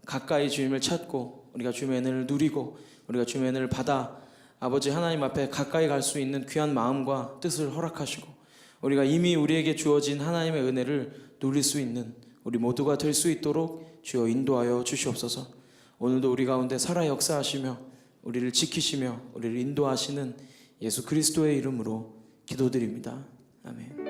가까이 주님을 찾고 우리가 주님의 은혜를 누리고 우리가 주님의 은혜를 받아 아버지 하나님 앞에 가까이 갈 수 있는 귀한 마음과 뜻을 허락하시고 우리가 이미 우리에게 주어진 하나님의 은혜를 누릴 수 있는 우리 모두가 될 수 있도록 주여 인도하여 주시옵소서. 오늘도 우리 가운데 살아 역사하시며 우리를 지키시며 우리를 인도하시는 예수 그리스도의 이름으로 기도드립니다. 아멘.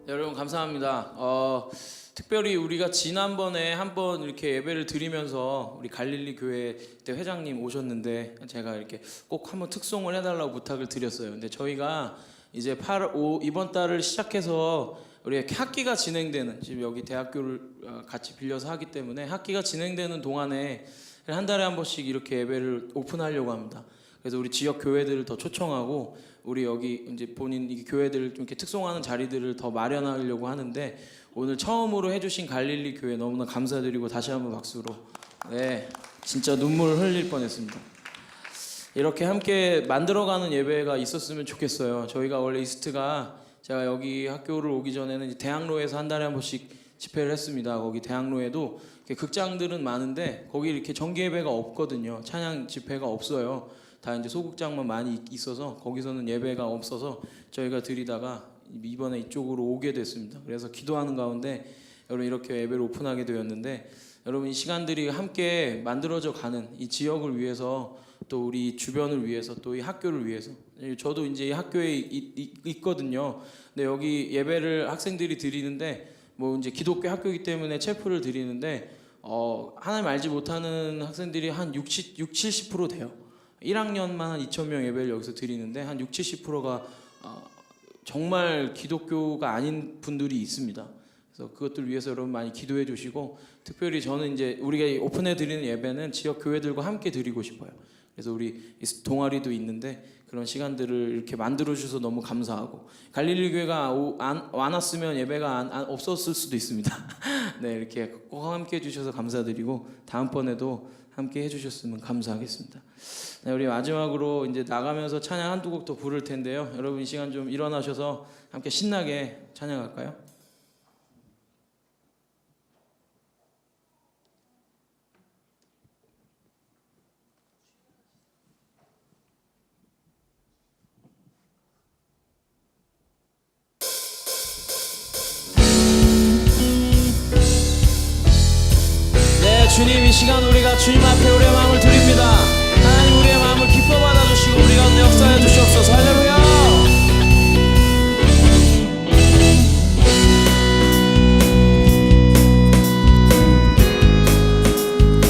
여러분 감사합니다. 특별히 우리가 지난번에 한번 이렇게 예배를 드리면서 우리 갈릴리 교회 때 회장님 오셨는데 제가 이렇게 꼭 한번 특송을 해달라고 부탁을 드렸어요. 근데 저희가 이제 이번 달을 시작해서 우리 학기가 진행되는, 지금 여기 대학교를 같이 빌려서 하기 때문에 학기가 진행되는 동안에 한 달에 한 번씩 이렇게 예배를 오픈하려고 합니다. 그래서 우리 지역 교회들을 더 초청하고 우리 여기 이제 본인 이 교회들을 좀 이렇게 특송하는 자리들을 더 마련하려고 하는데, 오늘 처음으로 해주신 갈릴리 교회 너무나 감사드리고 다시 한번 박수로, 네, 진짜 눈물 흘릴 뻔했습니다. 이렇게 함께 만들어가는 예배가 있었으면 좋겠어요. 저희가 원래 이스트가, 제가 여기 학교를 오기 전에는 대학로에서 한 달에 한 번씩 집회를 했습니다. 거기 대학로에도 극장들은 많은데 거기 이렇게 정기 예배가 없거든요. 찬양 집회가 없어요. 다 이제 소극장만 많이 있어서 거기서는 예배가 없어서 저희가 드리다가 이번에 이쪽으로 오게 됐습니다. 그래서 기도하는 가운데 여러분 이렇게 예배를 오픈하게 되었는데, 여러분 이 시간들이 함께 만들어져 가는 이 지역을 위해서, 또 우리 주변을 위해서, 또 이 학교를 위해서, 저도 이제 이 학교에 있거든요. 근데 여기 예배를 학생들이 드리는데 뭐 이제 기독교 학교이기 때문에 체프를 드리는데 하나님 알지 못하는 학생들이 한 70% 돼요. 1학년만 한 2,000명 예배를 여기서 드리는데 한 70%가 정말 기독교가 아닌 분들이 있습니다. 그래서 그것들 위해서 여러분 많이 기도해 주시고, 특별히 저는 이제 우리가 오픈해 드리는 예배는 지역 교회들과 함께 드리고 싶어요. 그래서 우리 동아리도 있는데 그런 시간들을 이렇게 만들어 주셔서 너무 감사하고, 갈릴리 교회가 안 왔으면 예배가 없었을 수도 있습니다. 네, 이렇게 꼭 함께 해 주셔서 감사드리고 다음번에도 함께 해주셨으면 감사하겠습니다. 네, 우리 마지막으로 이제 나가면서 찬양 한두 곡 더 부를 텐데요. 여러분 이 시간 좀 일어나셔서 함께 신나게 찬양할까요? 네, 주님 이 시간 우리가 주님 앞에 우리의 마음을 드립니다. 하나님 우리의 마음을 기뻐 받아주시고 우리 가운데 역사해 주시옵소서. 할렐루야.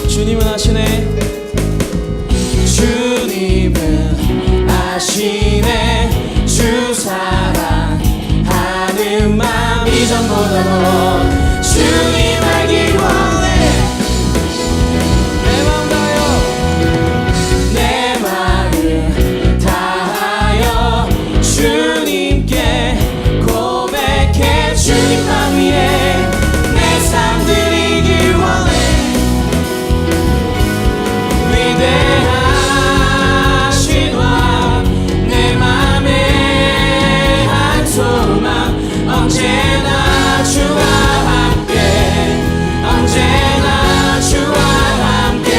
주님은 아시네. 주님은 아시네. 주 사랑하는 마음 이전보다도 주님 알기 원해. 내 마음 다하여 주님께 고백해. 주님 맘 위에 내 삶 드리길 원해. 위대하신 왕 내 맘에 한 소망, 언제나 주와 함께, 언제나 주와 함께.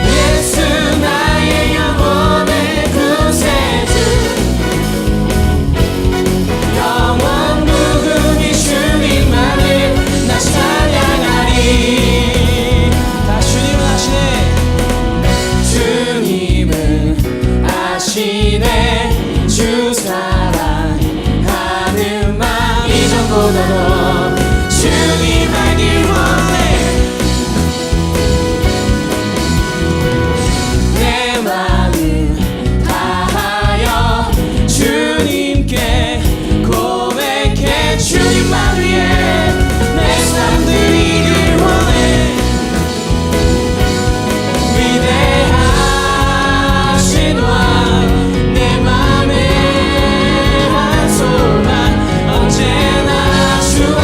예수 나의 영혼의 구세주, 영원 무궁히 주님만을 나 찬양하리. 다 주님은 아시네. 주님은 아시네. 주 사랑하는 마음 이전보다도 주님 알길 원해. 내 마음 다하여 주님께 고백해. 주님만 위해 내 삶 드리길 원해. 위대하신 왕 내 맘에 한 소망, 언제나 주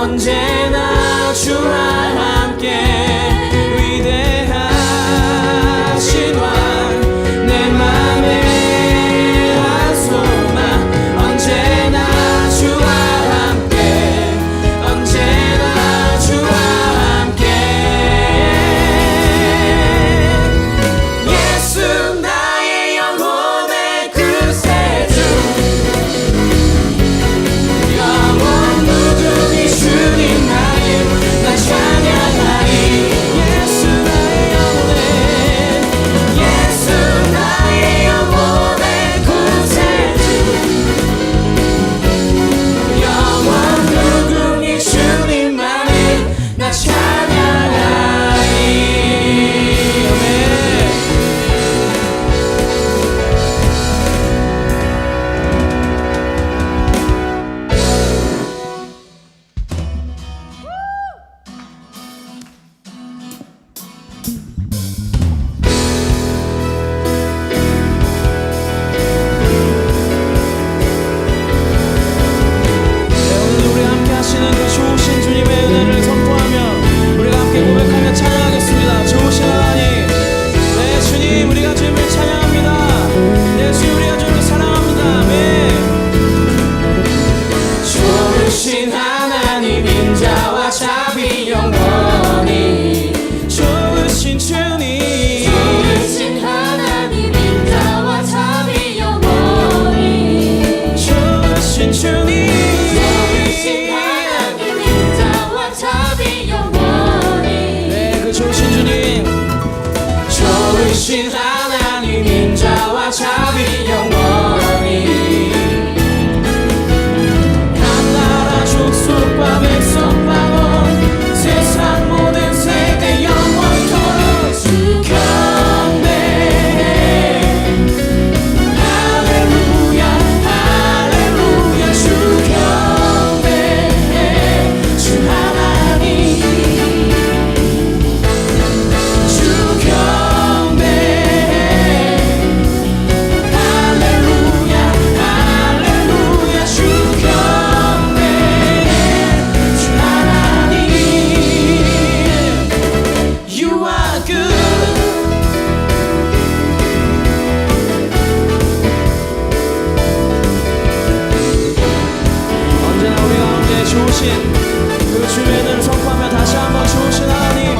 언제나 주와 함께 위대하신 왕 내 맘의 한 소망 언제나 주와 함께 언제나 주와 함께 예수 나의 영혼의 구세주 영원 무궁히 주님만을 나 찬양하리 예수 나의 영혼의 예수 나의 영혼의 구세주 영원 무궁히 주님만을 나 찬양하리 아멘. 네, 오늘 우리 함께 하시는 그 좋으신 주님의 은혜를 선포하며 우리가 함께 고백하며 찬양하겠습니다. 좋으신 하나님, 네 주님 우리가 주님을 찬양합니다. 네 주님 우리가 주님을 사랑합니다. 아멘. 좋으신 하나님 인자와 자비 영원히 좋으신 주님 좋으신 하나님 인자와 자비 영원히 좋으신 주님 좋으신 하나님 인자와 자비 영원히 네, 그 좋으신 주님 좋으신 하나님 인자와 자비 영원히 각 나라 족속과 백성 방언 세상 모든 세대 영원토록 주 경배 할렐루야 할렐루야 주 경배 주 하나님 주 경배 할렐루야 할렐루야 주 경배 주 하나님 You are good 언제나 우리 가운데 좋으신 그 주의 은혜를 선포하며 다시 한번 좋으신 하나님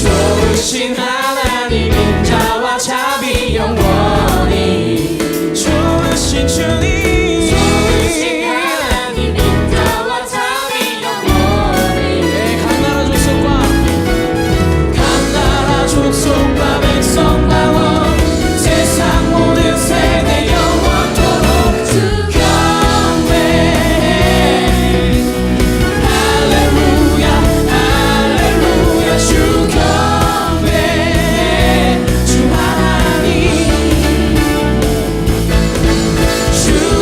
좋으신 하나님 인자와 자비 영원히 좋으신 주님 좋으신 하나님 인자와 자비 영원히 네, 각 나라 족속과 각 나라 족속과 백성 방언 세상 모든 세대 영원토록 주 경배 할렐루야 할렐루야 주 경배 주 하나님 주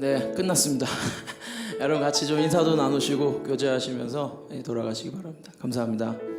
네, 끝났습니다. 여러분 같이 좀 인사도 나누시고 교제하시면서 돌아가시기 바랍니다. 감사합니다.